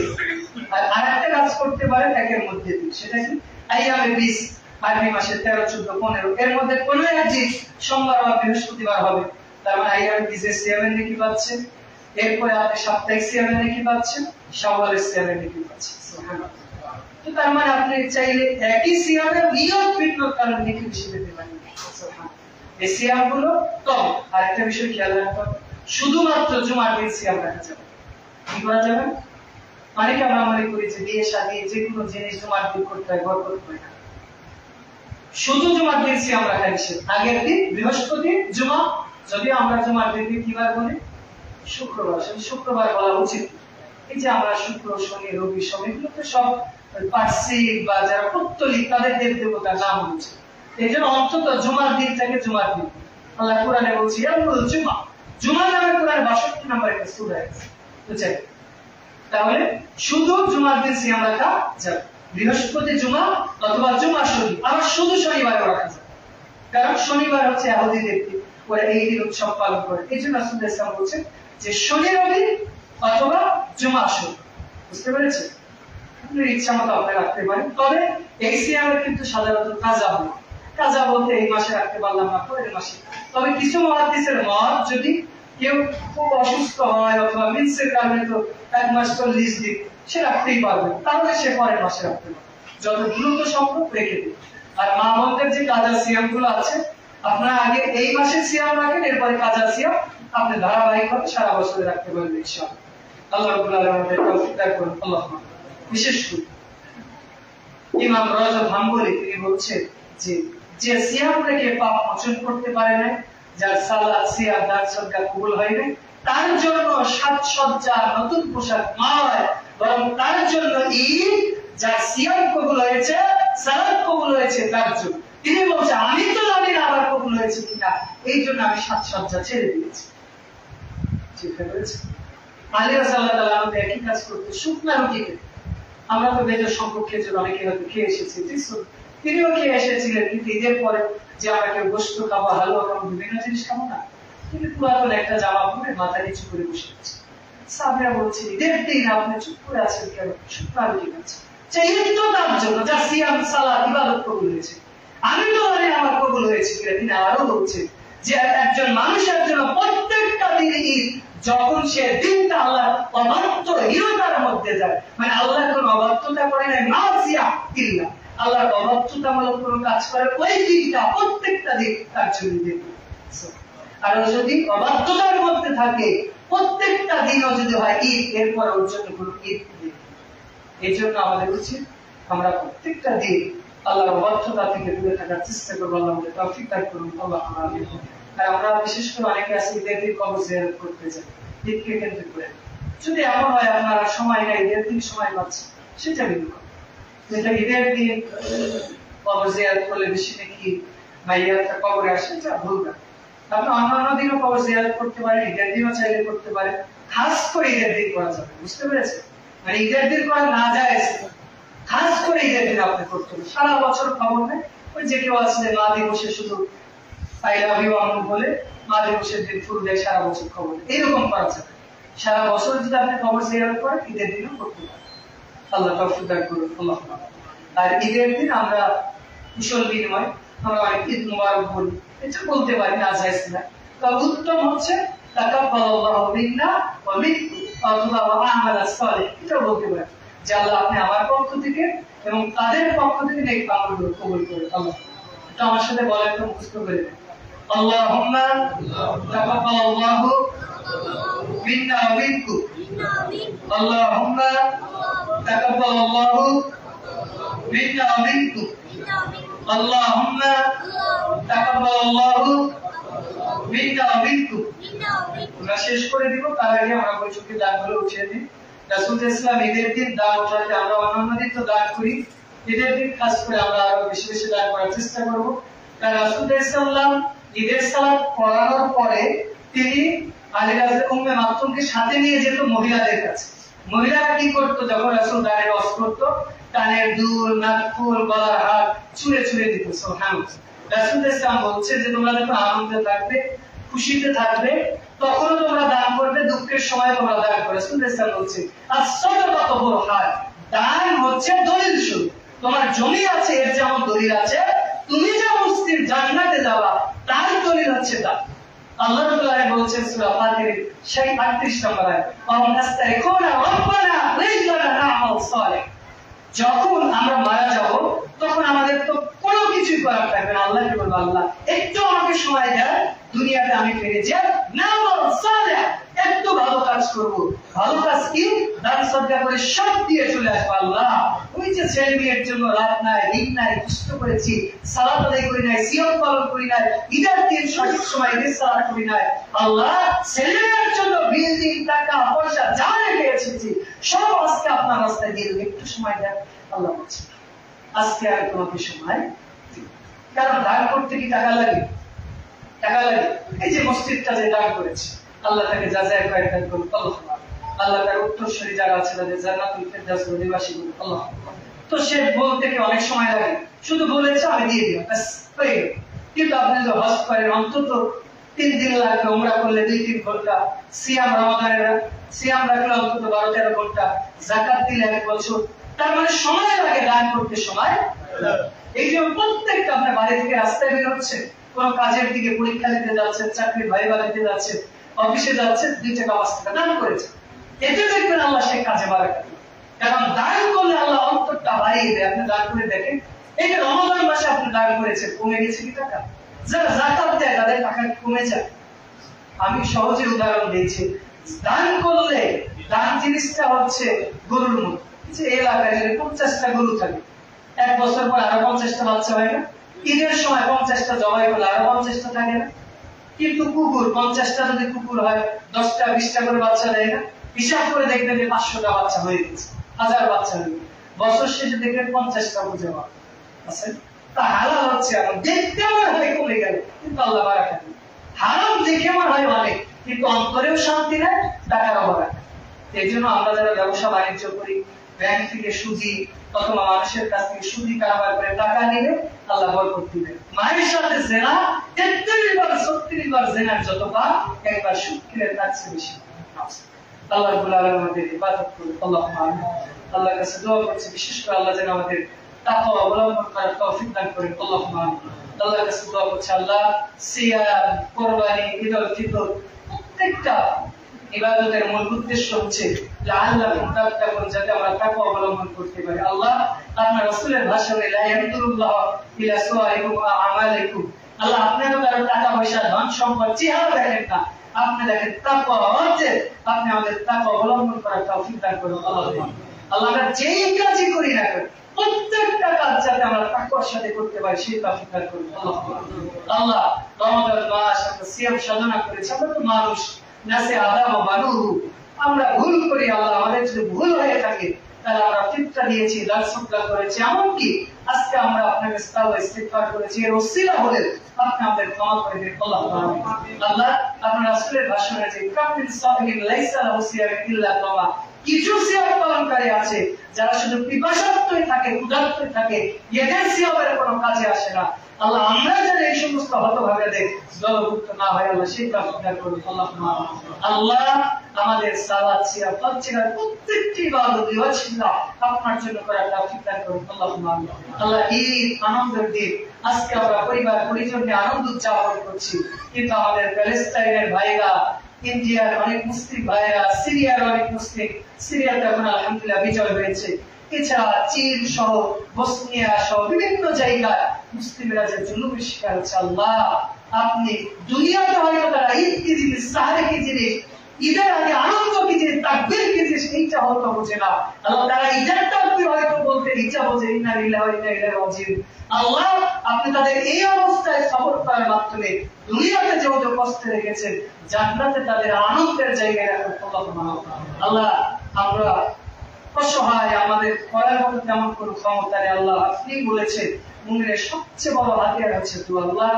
আর আরেকটা কাজ করতে পারেন একের মধ্যে 2, সেটা কি? আইয়ামে 20, আরবি মাসের 13, 14, 15 এর মধ্যে কোনো একদিন সোমবার বা বৃহস্পতিবার হবে, তার মানে আইয়ামে 20 এর সিয়ামের নেকি পাচ্ছেন, এরপরে আপনি সাপ্তাহিক সিয়ামের নেকি পাচ্ছেন, শাওয়ালের সিয়ামের নেকি পাচ্ছেন। সুবহানাল্লাহ। তো তার মানে আপনি চাইলে একই সিয়ামের নিয়ত ভিন্ন কারণ নেকি বেশি পেতে পারেন। সুবহানাল্লাহ। এই সিয়ামগুলো কম। আরেকটা বিষয় খেয়াল রাখতে হবে, শুধুমাত্র জুমার দিন সিয়াম রাখা যাবে। কি করা যাবে? অনেকে আমরা মনে করি যে বিয়ে শাদী যে কোনো জিনিস জুমার দিন করতে হয়, বরকত হয় না। শুধু জুমার দিন সিয়াম রাখা নিষেধ। আগের দিন বৃহস্পতি, জুমা, যদি আমরা জুমার দিন কিবার বলি? শুক্রবার। শুক্রবার বলা উচিত। এই যে আমরা শুক্র, শনি, রবি, সোম, এগুলো তো সব পার্সিক বা যারা পৌত্তলিক তাদের দেব দেবতার নাম হচ্ছে। এই জন্য অন্তত জুমার দিনটাকে জুমার দিন। আল্লাহ কোরআনে বলছে ইয়াউমুল জুমা, জুমা নামে কোরআনে 62 নম্বর একটা সূরা আছে। বুঝছেন? তাহলে শুধু জুমার দিন সিয়াম রাখা যাবে, বৃহস্পতি জুমা অথবা জুমা শনি, আবার শুধু শনিবারও রাখা যাবে। কারণ শনিবার হচ্ছে ইহুদিদের দিন, ওরা এই দিন উৎসব পালন করে। এই জন্য রাসূলুল্লাহ সাল্লাল্লাহু আলাইহি ওয়াসাল্লাম বলছেন যে শনি রবি অথবা জুমা শনি। বুঝতে পেরেছেন? আপনি ইচ্ছা মতো আপনি রাখতে পারেন। তবে এই সিয়ামের কিন্তু সাধারণত কাজা হয়। কাজা বলতে এই মাসে রাখতে পারলাম না, পরের মাসে। তবে কিছু মুহাদ্দিসের মত, যদি কেউ খুব অসুস্থ হয় অথবা মিন্সের কারণে তো 1 মাস 40 দিন সে রাখতেই পারবে, তাহলে সে পরের মাসে রাখতে পারবে, যত দ্রুত সম্ভব রেখে দিন। আর মা বোনদের যে কাজা সিয়াম গুলো আছে, আপনারা আগে এই মাসে সিয়াম রাখেন, এরপরে কাজা সিয়াম আপনি ধারাবাহিকভাবে সারা বছর রাখতে পারবেন ইনশাআল্লাহ। আল্লাহ রাব্বুল আলামিন আমাদের তৌফিক দান করুন। আল্লাহুম্মা। বিশেষ করে ইমাম রাজব হাম্বলি তিনি বলছেন যে যে সিয়াম রেখে পাপ মোচন করতে পারে না, যার সালাত, সিয়াম, দান, সদকা কবুল হয় না, তার জন্য সাজসজ্জা, নতুন পোশাক নয়, বরং তার জন্য ঈদ, যার সিয়াম কবুল হয়েছে, সালাত কবুল হয়েছে তার জন্য। তিনি বলছেন আমি তো জানি না আবার কবুল হয়েছে কিনা, এই জন্য আমি সাজসজ্জা ছেড়ে দিয়েছি। ঠিক আছে? আলী রাদিয়াল্লাহু তাআলা আমাদের একই কাজ করতে, শুকনা রুটি খেতে। আমরা তো বেজর সংখ্যক খেজুর অনেকে হয়তো খেয়ে এসেছি, তিনিও খেয়ে এসেছিলেন, কিন্তু ঈদের পরে যে আমরা কেউ গোশত খাবো, হালুয়া খাবো, বিভিন্ন জিনিস খাবো না, তিনি পুরাতন একটা জামা পরে মাথা নিচু করে বসে আছে। সাহাবীরা বলছে ঈদের দিন আপনি চুপ করে আছেন কেন? শুকনা রুটি খাচ্ছেন। যে ঈদ তো তার জন্য, যা সিয়াম সালাত ইবাদত কবুল হয়েছে। আমি তো জানি আমার কবুল হয়েছে কিনা। তিনি আরো বলছেন যে একজন মানুষের জন্য প্রত্যেকটা দিন ঈদ, যখন সে দিনটা আল্লাহ অবাধ্যতার মধ্যে যায়, মানে আল্লাহ কোন অবাধ্যতা করে নাই, মাসিয়া ইল্লা আল্লাহর অবাধ্যতামূলক কোন কাজ করে, ওই দিনটা প্রত্যেকটা দিন তার জন্য দিন। আর যদি অবাধ্যতার মধ্যে থাকে, প্রত্যেকটা দিনও যদি হয় ঈদ, এরপর ওর জন্য কোন ঈদ নেই। এই জন্য আমাদের উচিত আমরা প্রত্যেকটা দিন আল্লাহর অবাধ্যতা থেকে দূরে থাকার চেষ্টা করবো। আল্লাহ আমাদের তৌফিক দান করুন। আল্লাহ আমিন। আর আমরা বিশেষ করে অনেকে আছে ঈদের দিন কবর জিয়ারত করতে যাই, ঈদকে কেন্দ্র করে। যদি এমন হয় আপনার সময় নেই, ঈদের দিন সময় পাচ্ছে, সেটা কিন্তু যেটা ঈদের দিন কবর জিয়ারত করলে বেশি নাকি মাইয়াতটা কবরে আসে, যা ভুল না। আপনি অন্যান্য দিনও কবর জিয়ারত করতে পারেন, ঈদের দিনও চাইলে করতে পারেন, খাস করে ঈদের দিন করা যাবে। বুঝতে পেরেছেন? মানে ঈদের দিন করা না যায়, খাস করে ঈদের দিন আপনি করতে হবে। সারা বছর খবর নেই, ওই যে কেউ আছে মা দিবসে শুধু আই লাভ ইউ আমু বলে মা দিবসের দিন ফুল দেয়, সারা বছর খবর নেই, এরকম করা যাবে। সারা বছর যদি আপনি কবর জিয়ারত করেন, ঈদের দিনও করতে পারেন। আল্লাহ তৌফিক দান করুন। আল্লাহ। আর ঈদের দিন আমরা কুশল বিনিময়, আমরা অনেক ঈদ মুবারক বলি, এটা বলতে পারি না, জায়েজ না। তবে উত্তম হচ্ছে তাকাব্বালাল্লাহু মিন্না ওয়া মিনকুম অথবা ওয়া আমালা সালিহ, এটা বলতে পারি যে আল্লাহ আপনি আমার পক্ষ থেকে এবং তাদের পক্ষ থেকে নেক আমলগুলো কবুল করুন। আল্লাহ, এটা আমার সাথে বলেন তো, মুখস্থ করে দেন। আল্লাহুম্মা তাকাব্বালাল্লাহু মিন্না ওয়া মিনকুম, আল্লাহুম্মা তাকাব্বালাল্লাহু মিন্না ওয়া মিনকুম, আল্লাহুম্মা তাকাব্বালাল্লাহু মিন্না ওয়া মিনকুম। আমরা শেষ করে দিব, তার আগে আমরা বৈঠকে দানগুলো উঠিয়ে দিই। রাসূল ইসলাম ঈদের দিন দান উঠাতে, আমরা অন্যান্য দিন তো দান করি, ঈদের দিন খাস করে আমরা আরো বেশি বেশি দান করার চেষ্টা করব। কারণ রাসূল ইসলাম ঈদের সালাত পড়ানোর পরে তিনি আলী রাদিয়াল্লাহু উম্মে মাকতুমকে সাথে নিয়ে যেত মহিলাদের কাছে। মহিলারা কি করতো, যখন রাসূল দাঁড়িয়ে ওয়াজ করতো, কানের দুল, নাকফুল, গলার হার ছুঁড়ে ছুঁড়ে দিত। সুবহানাল্লাহ। রাসূল ইসলাম বলছে যে তোমরা যখন আনন্দে থাকবে, খুশিতে থাকবে, তখন তোমরা দান করবে, দুঃখের সময় তোমরা দান করবে। রাসূল ইসলাম বলছে as-সাদাকাতু বুরহান, দান হচ্ছে দলিল স্বরূপ। তোমার জমি আছে, এর যেমন দলিল আছে, তুমি যে মুসলিম জান্নাতে যাবা তার দলিল হচ্ছে দান। আল্লাহ তাআলা বলেছেন সূরা ফাতির 38 নম্বর আয়াত, ওয়া নাস্তাইকুনা রাব্বানা রিজলানা আমাল সালিহ। যখন আমরা মারা যাব, তখন আমাদের তো কোনো কিছুই করার থাকবে না। আল্লাহকে বলবো, আল্লাহ একটু আমাকে সময় দেন, দুনিয়াতে আমি ফিরে যাই, না আমাল সালিহ, একটু ভালো কাজ করব। ভালো কাজ কি? দান সদকা করে সব দিয়ে চলে আসবো। আল্লাহ, ওই যে ছেলে মেয়ের জন্য রাত নাই দিন নাই কষ্ট করেছি, সালাত আদায় করি নাই, সিয়াম পালন করি নাই, ঈদের দিন সঠিক সময় ঈদের সালাত করি নাই, আল্লাহ ছেলে মেয়ের জন্য বিল্ডিং, টাকা পয়সা যা রেখে এসেছি সব আজকে আপনার রাস্তায় দিয়ে দেব, একটু সময় দেন। আল্লাহ বলছে আজকে আর তোমাকে সময়, কারণ দান করতে কি টাকা লাগে? টাকা লাগে। এই যে মসজিদটা যে দান করেছে, আল্লাহ তাকে যাচাই করে দান করুন। আল্লাহ, আল্লাহ তার উত্তরসূরি যারা আছে তাদের জান্নাতুল ফেরদাউস অধিবাসী করুন। আল্লাহ। তো সে বলতে কি অনেক সময় লাগে, শুধু বলেছে আমি দিয়ে দিলাম, ব্যাস হয়ে গেল। কিন্তু আপনি যদি হজ করেন, অন্তত 3 দিন লাগবে, উমরা করলে 2-3 ঘন্টা, সিয়াম রমাদানের সিয়াম রাখলে অন্তত 12-13 ঘন্টা, যাকাত দিলে 1 বছর, তার মানে সময় লাগে দান করতে, সময়। এই জন্য প্রত্যেকটা আপনার বাড়ি থেকে রাস্তায় বের হচ্ছে, কোন কাজের দিকে, পরীক্ষা দিতে যাচ্ছেন, চাকরির ভাইবা দিতে যাচ্ছেন, অফিসে যাচ্ছেন, 2 টাকা 5 টাকা দান করেছে, এতে দেখবেন আল্লাহ সেই কাজে বারাকা দেন। কারণ দান করলে আল্লাহ অন্তরটা বাড়িয়ে দেয়। আপনি দান করে দেখেন, এই যে রমজান মাসে আপনি দান করেছেন, কমে গেছে কি টাকা? যারা যাকাত দেয় তাদের টাকা কমে যায়। আমি সহজে উদাহরণ দিয়েছি, দান করলে, দান জিনিসটা হচ্ছে গরুর মতো। যে এলাকায় 50টা গরু থাকে, 1 বছর পর আরো 50টা বাচ্চা হয় না? ঈদের সময় 50টা জবাই করলে আরো 50টা থাকে না? কিন্তু কুকুর, 50টা যদি কুকুর হয়, 10টা 20টা করে বাচ্চা দেয় না? হিসাব করে দেখবেন যে 500টা বাচ্চা হয়ে গেছে, 1000 বাচ্চা হয়ে গেছে। বছর শেষে দেখবেন 50টা বুঝে আছে। তা হালাল হচ্ছে এখন দেখতে আমার হয় কমে গেল, কিন্তু আল্লাহ বারাকা দেন। হারাম দেখে আমার হয় অনেক, কিন্তু অন্তরেও শান্তি নেই, টাকার অভাব। এই জন্য আমরা যারা ব্যবসা বাণিজ্য করি, ব্যাংক থেকে সুদি অথবা মানুষের কাছ থেকে সুদি কারবার করে টাকা নিলে আল্লাহ বরকত দিবেন। মায়ের সাথে জেনা 33 বার 36 বার জেনার যত পাপ, একবার সুদ খেলে তার চেয়ে বেশি। আল্লাহ রাব্বুল আলামিন আমাদের ইবাদত করুন। আল্লাহুম্মা আমিন। আল্লাহর কাছে দোয়া করছি বিশেষ করে আল্লাহ যেন আমাদের তাকওয়া অবলম্বন করার তৌফিক দান করেন। আল্লাহুম্মা আমিন। আল্লাহর কাছে দোয়া করছি আল্লাহ সিয়াম, কুরবানি, ঈদ উল ফিতর প্রত্যেকটা ইবাদতের মূল উদ্দেশ্য হচ্ছে লাআল্লাকুম তাত্তাকুন, যাতে আমরা তাকওয়া অবলম্বন করতে পারি। আল্লাহ আপনার রাসূলের ভাষণে লা ইয়ানদুরুল্লাহু ইলা সুওয়ারিকুম ওয়া আমালিকুম, আল্লাহ আপনারা কারো টাকা পয়সা ধন সম্পদ চেহারা দেখেন না, আপনি দেখেন তাকওয়া হচ্ছে আপনি আমাদের তাকওয়া অবলম্বন করার তৌফিক দান করুন। আল্লাহ আমরা যেই কাজই করি না কেন প্রত্যেকটা কাজ যাতে আমরা তাকওয়ার সাথে করতে পারি সেই তৌফিক দান করুন। আল্লাহ রমাদান মাস আমরা সিয়াম সাধনা করেছি, আমরা তো মানুষ, নাসে আদাম ও বানুহু, আমরা ভুল করি। আল্লাহ আমাদের যদি ভুল হয়ে থাকে তাহলে আমরা ফিতরা দিয়েছি, দাসুকলা করেছি, এমনকি আজকে আমরা আপনাকে তাওবা ইস্তিগফার করেছি, এর ওসিলা হলে আপনি আমাদের ক্ষমা করে দিন। আল্লাহ আপনার রাসূলের ভাষণে যে কামিল সাবিন লাইসা লাহু সিয়াম ইল্লা তাওবা, কিছু সিয়াম পালনকারী আছে যারা শুধু পিপাসার্তই থাকে, ক্ষুধার্তই থাকে, এদের সিয়ামের কোনো কাজে আসে না। আল্লাহ আমরা যেন এই সমস্ত হতভাগাদের দলভুক্ত না হয় আল্লাহ সেই তৌফিক করুন। আল্লাহ আমাদের সালাত সিয়াম তাওবা প্রত্যেকটি ইবাদত ওয়াজিবা আপনার জন্য করার তৌফিক দান করুন। আল্লাহ ঈদ আনন্দের দিন, আজকে আমরা পরিবার পরিজন নিয়ে আনন্দ উদযাপন করছি, কিন্তু আমাদের প্যালেস্টাইনের ভাইরা, ইন্ডিয়ার অনেক মুসলিম ভাইরা, সিরিয়ার অনেক মুসলিম, সিরিয়াতে এখন আলহামদুলিল্লাহ বিজয় হয়েছে, এছাড়া চীন সহ বসনিয়া সহ বিভিন্ন জায়গায় মুসলিমরা যে জুলুমের শিকার হচ্ছে, আল্লাহ আপনি দুনিয়াতে হয়তো তারা ঈদ কি জিনিস, সাহারে কি জিনিস, ঈদের আগে আনন্দ কি জিনিস, তাকবীর কি জিনিস এইটা হয়তো বোঝে না। আল্লাহ তারা ঈদের তাকবীর হয়তো বলতে ইচ্ছা বোঝে, ইন্না লিল্লাহি ওয়া ইন্না ইলাইহি রাজিউন। আল্লাহ আপনি তাদের এই অবস্থায় সবর করার মাধ্যমে দুনিয়াতে যে ওদের কষ্টে রেখেছেন জান্নাতে তাদের আনন্দের জায়গায় রাখুন। আল্লাহ আমরা অসহায়, আমাদের করার মতো তেমন কোনো ক্ষমতা নেই। আল্লাহ আপনি বলেছেন মুমিনের সবচেয়ে বড় হাতিয়ার হচ্ছে দোয়া। আল্লাহ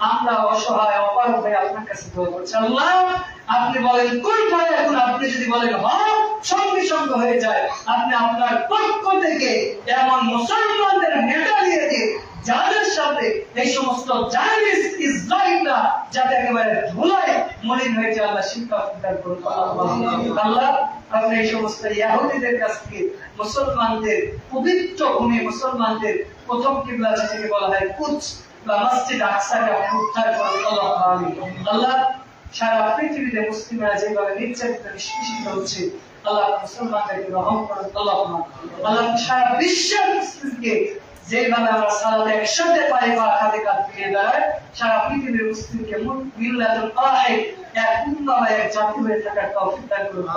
আমরা অসহায় অপারগ হয়ে আপনার কাছে দোয়া করছি। আল্লাহ আপনি বলেন কোন ফায়াকুন, আপনি যদি বলেন হ্যাঁ সঙ্গে সঙ্গে হয়ে যায়। আপনি আপনার পক্ষ থেকে এমন মুসলমানদের নেতা দিয়ে দিয়ে যাদের সাথে এই সমস্ত জাহিলিস ইসরাইলরা যাতে একেবারে ধুলায় মলিন হয়ে যায় আল্লাহ শিক্ষা দান করুন। আল্লাহ আপনি এই সমস্ত ইহুদিদের কাছ থেকে মুসলমানদের পবিত্র ভূমি, মুসলমানদের প্রথম কিবলা যেটাকে বলা হয় কুদস বা মসজিদ আকসাকে আপনি উদ্ধার করুন। আল্লাহ সারা পৃথিবীতে মুসলিমরা যেভাবে নির্যাতিত নিষ্পেষিত হচ্ছে আল্লাহ মুসলমানদেরকে রহম করুন। আল্লাহ সারা বিশ্বের মুসলিমকে যেভাবে আমরা সালাতে একসাথে পাই বা কাঁধে কাঁধ মিলিয়ে দাঁড়াই, সারা পৃথিবীর মুসলিমকে মিল্লাতুল ওয়াহিদ, এক উম্মাহ, এক জাতি হয়ে থাকার তৌফিক দান করুন।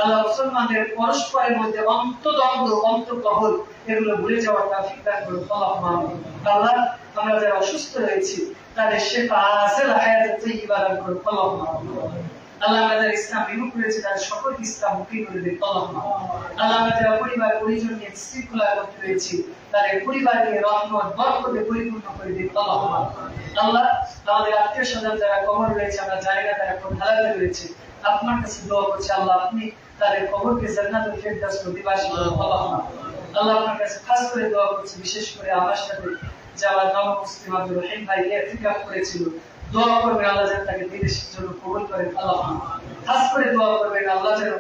আল্লাহ মুসলমানদের পরস্পরের মধ্যে অন্তদ্বন্দ্ব, অন্তঃকলহ এগুলো ভুলে যাওয়ার তৌফিক দান করুন। আল্লাহ আমরা যারা অসুস্থ রয়েছি তাদের শিফা আসিল হায়াত তাইয়্যিবা দান করুন। আল্লাহ আমাদের ইসলাম বিমুখ করেছে তাদের সকল ইসলাম মুখী করে দিন। আল্লাহ আমরা যারা পরিবার পরিজন নিয়ে শৃঙ্খলা করতে রয়েছি তাদের পরিবারকে রহমত বরকতে পরিপূর্ণ করে দিন। আল্লাহ আমাদের আত্মীয় স্বজন যারা কবর রয়েছে আমরা জানি না তারা কোন হালাতে রয়েছে, আপনার কাছে দোয়া করছি আল্লাহ আপনি তাদের কবরকে জান্নাতুল ফিরদাউস অধিবাসী করুন। আল্লাহ আপনার কাছে খাস করে দোয়া করছি, বিশেষ করে আমার সাথে যারা নব মুসলিম আব্দুর রহিম ভাই ইতিকাফ করেছিল, দোয়া করবেন আল্লাহ যেন তাকে বিদেশের জন্য কবুল করেন। আল্লাহ খাস করে দোয়া করবেন আল্লাহ যেন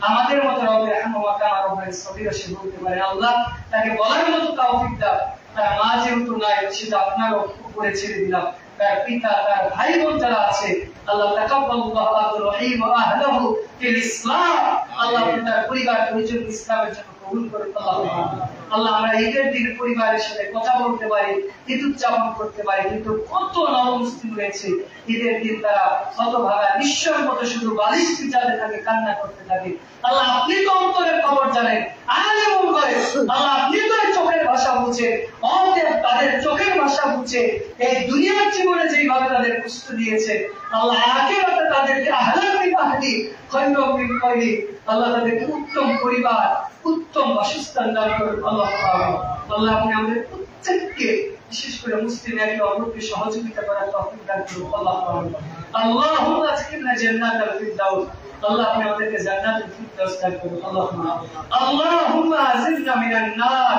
আমাদের মতো রবে রহমত কামা রবের সবির সে বলতে পারে। আল্লাহ তাকে বলার মতো তৌফিক দাও, তার মা যেহেতু নাই সেটা আপনার উপরে ছেড়ে দিলাম, তার পিতা তার ভাই বোন যারা আছে আল্লাহ তাকাব্বালাল্লাহু আব্দুর রহিম ওয়া আহলাহু ফিল ইসলাম, আল্লাহ তার পরিবার পরিজন ইসলামের জন্য কবুল করুন। আল্লাহ আমরা ঈদের দিন পরিবারের সাথে কথা বলতে পারি, ঈদ উদযাপন করতে পারি, কিন্তু কত নবমুসলিম রয়েছে ঈদের দিন তারা হতভাগা নিঃস্বের মতো শুধু বালিশ পিছাতে থাকে, কান্না করতে থাকে। আল্লাহ আপনি তো অন্তরের খবর জানেন, আলিমুল গায়ব, আল্লাহ আপনি তো চোখের ভাষা বুঝেন, অতএব তাদের চোখের ভাষা বুঝে এই দুনিয়ার জীবনে যেইভাবে তাদের কষ্ট দিয়েছে আল্লাহ আখিরাতে তাদেরকে আহলাকি বাহদি খৈরুম মিন খৈরি, আল্লাহ তাদেরকে উত্তম পরিবার, উত্তম বাসস্থান দান করুন। আল্লাহ আল্লাহ আপনি আমাদের প্রত্যেককে বিশেষ করে মুসলিম একে অপরকে সহযোগিতা করার তৌফিক দান করুন। আল্লাহ আল্লাহুম্মা আজকিনা জান্নাতাল ফিরদাউস, আল্লাহ আপনি আমাদেরকে জান্নাতুল ফিরদাউস দান করুন। আল্লাহুম্মা আজিরনা মিনান নার,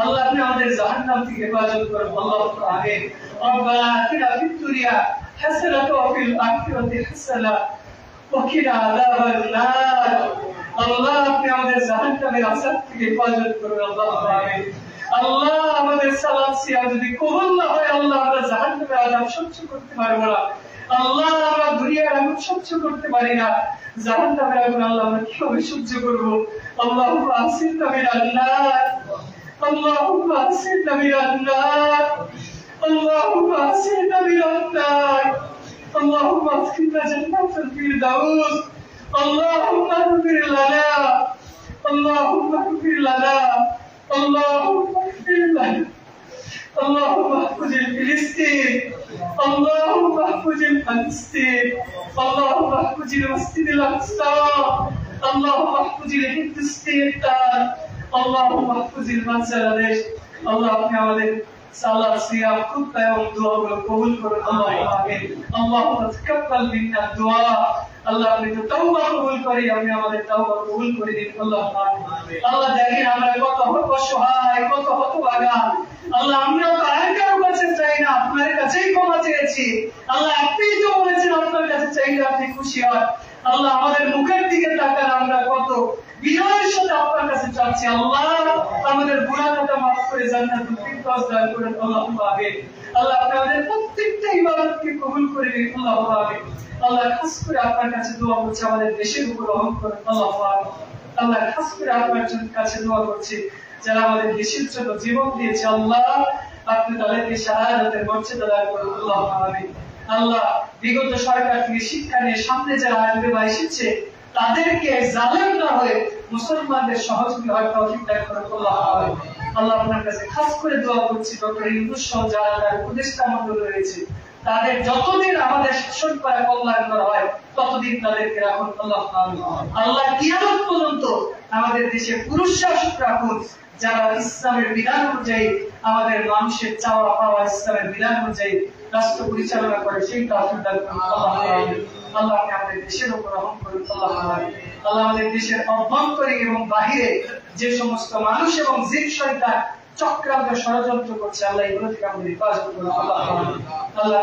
আল্লাহ আপনি আমাদের জাহান্নাম থেকে হেফাজত করুন। আল্লাহ আমিন। রব্বানা আতিনা ফিদ দুনিয়া হাসানাতাও ওয়া ফিল আখিরাতি হাসানাতাও ওয়া কিনা আযাবান নার। আল্লাহ আপনি আমাদের জাহান্নামের আযাব থেকে হেফাজত করুন আল্লাহুম্মা আমিন। আল্লাহ আমাদের সালাত সিয়াম যদি কবুল না হয় আল্লাহ আমরা জাহান্নামের আযাব সহ্য করতে পারবো না। আল্লাহ আমরা দুনিয়ার আগুন সহ্য করতে পারি না, জাহান্নামের আগুন আল্লাহ আমরা কিভাবে সহ্য করব? আল্লাহুম্মা আসিরনা মিনান নার, আল্লাহুম্মা আসিরনা মিনান নার, আল্লাহুম্মা আসিরনা মিনান নার, আল্লাহুম্মা আসকিনা জান্নাতাল ফিরদাউস, আল্লাহুম্মা ইগফির লানা, আল্লাহুম্মা ইগফির লানা, আল্লাহুম্মা ইগফির লানা। اللهم احفظ فلسطين، اللهم احفظ فلسطين، اللهم احفظ المسجد الاقصى، اللهم احفظ الهندوستان، اللهم احفظ বাংলাদেশ। আল্লাহ আপনি আমাদের সালাত সিয়াম খুতবা এবং দোয়াগুলো কবুল করুন আল্লাহুম্মা আমিন। আল্লাহুম্মা তাকাব্বাল মিন্না দুআ। আল্লাহ আপনি তো তওবা কবুল করি, আপনি আমাদের তওবা কবুল করে দিন আল্লাহুম্মা আমিন। আল্লাহ দেখেন আমরা কত অসহায়, কত হতভাগা। আল্লাহ আমরা তো আর কারো কাছে চাই না, আপনার কাছেই ক্ষমা চেয়েছি। আল্লাহ আপনি তো বলেছেন আপনার কাছে চাইলে আপনি খুশি হন। আল্লাহ আমাদের মুখের দিকে তাকান, আমরা কত বিনয়ের সাথে আপনার কাছে চাচ্ছি। আল্লাহ আমাদের গুনাহ খাতা মাফ করে জান্নাতুল ফিরদাউস দান করেন আল্লাহুম্মা আমিন। আল্লাহ আপনি আমাদের প্রত্যেকটা ইবাদতকে কবুল করে নিন আল্লাহুম্মা আমিন। আল্লাহ খাস করে আপনার কাছে দোয়া করছি আমাদের দেশের উপর রহম করেন আল্লাহুম্মা আমিন। আল্লাহ খাস করে আপনার কাছে দোয়া করছি যারা আমাদের দেশের জন্য জীবন দিয়েছে, আল্লাহ আপনি তাদেরকে শাহাদাতের মর্যাদা দান করুন আল্লাহুম্মা আমিন। আল্লাহ বিগত সরকার থেকে শিক্ষা নিয়ে সামনে যারা আসবে বা এসেছে তাদেরকে জালেম না হয়ে মুসলমানদের সহযোগী হওয়ার তৌফিক দান করুন আল্লাহুম্মা আমিন। আল্লাহ আপনার কাছে খাস করে দোয়া করছি ডক্টর ইউনূস সহ যারা তার উপদেষ্টা মণ্ডল রয়েছে তাদের যতদিন আমাদের শাসন করা কল্যাণ করা হয় ততদিন তাদেরকে রাখুন আল্লাহুম্মা আমিন। আল্লাহ কিয়ামত পর্যন্ত আমাদের দেশে পুরুষ শাসক রাখুন যারা ইসলামের বিধান অনুযায়ী আমাদের মানুষের চাওয়া পাওয়া ইসলামের বিধান অনুযায়ী রাষ্ট্র পরিচালনা করে সেই তৌফিক দান করুন আল্লাহুম্মা আমিন। আল্লাহ আপনি আমাদের দেশের উপর রহম করুন আল্লাহুম্মা আমিন। আল্লাহ আমাদের দেশের অভ্যন্তরে এবং বাহিরে যে সমস্ত মানুষ এবং জিন শয়তান চক্রান্ত ষড়যন্ত্র করছে আল্লাহ এগুলো থেকে আমাদের হেফাজত করুন আল্লাহুম্মা আমিন। আল্লাহ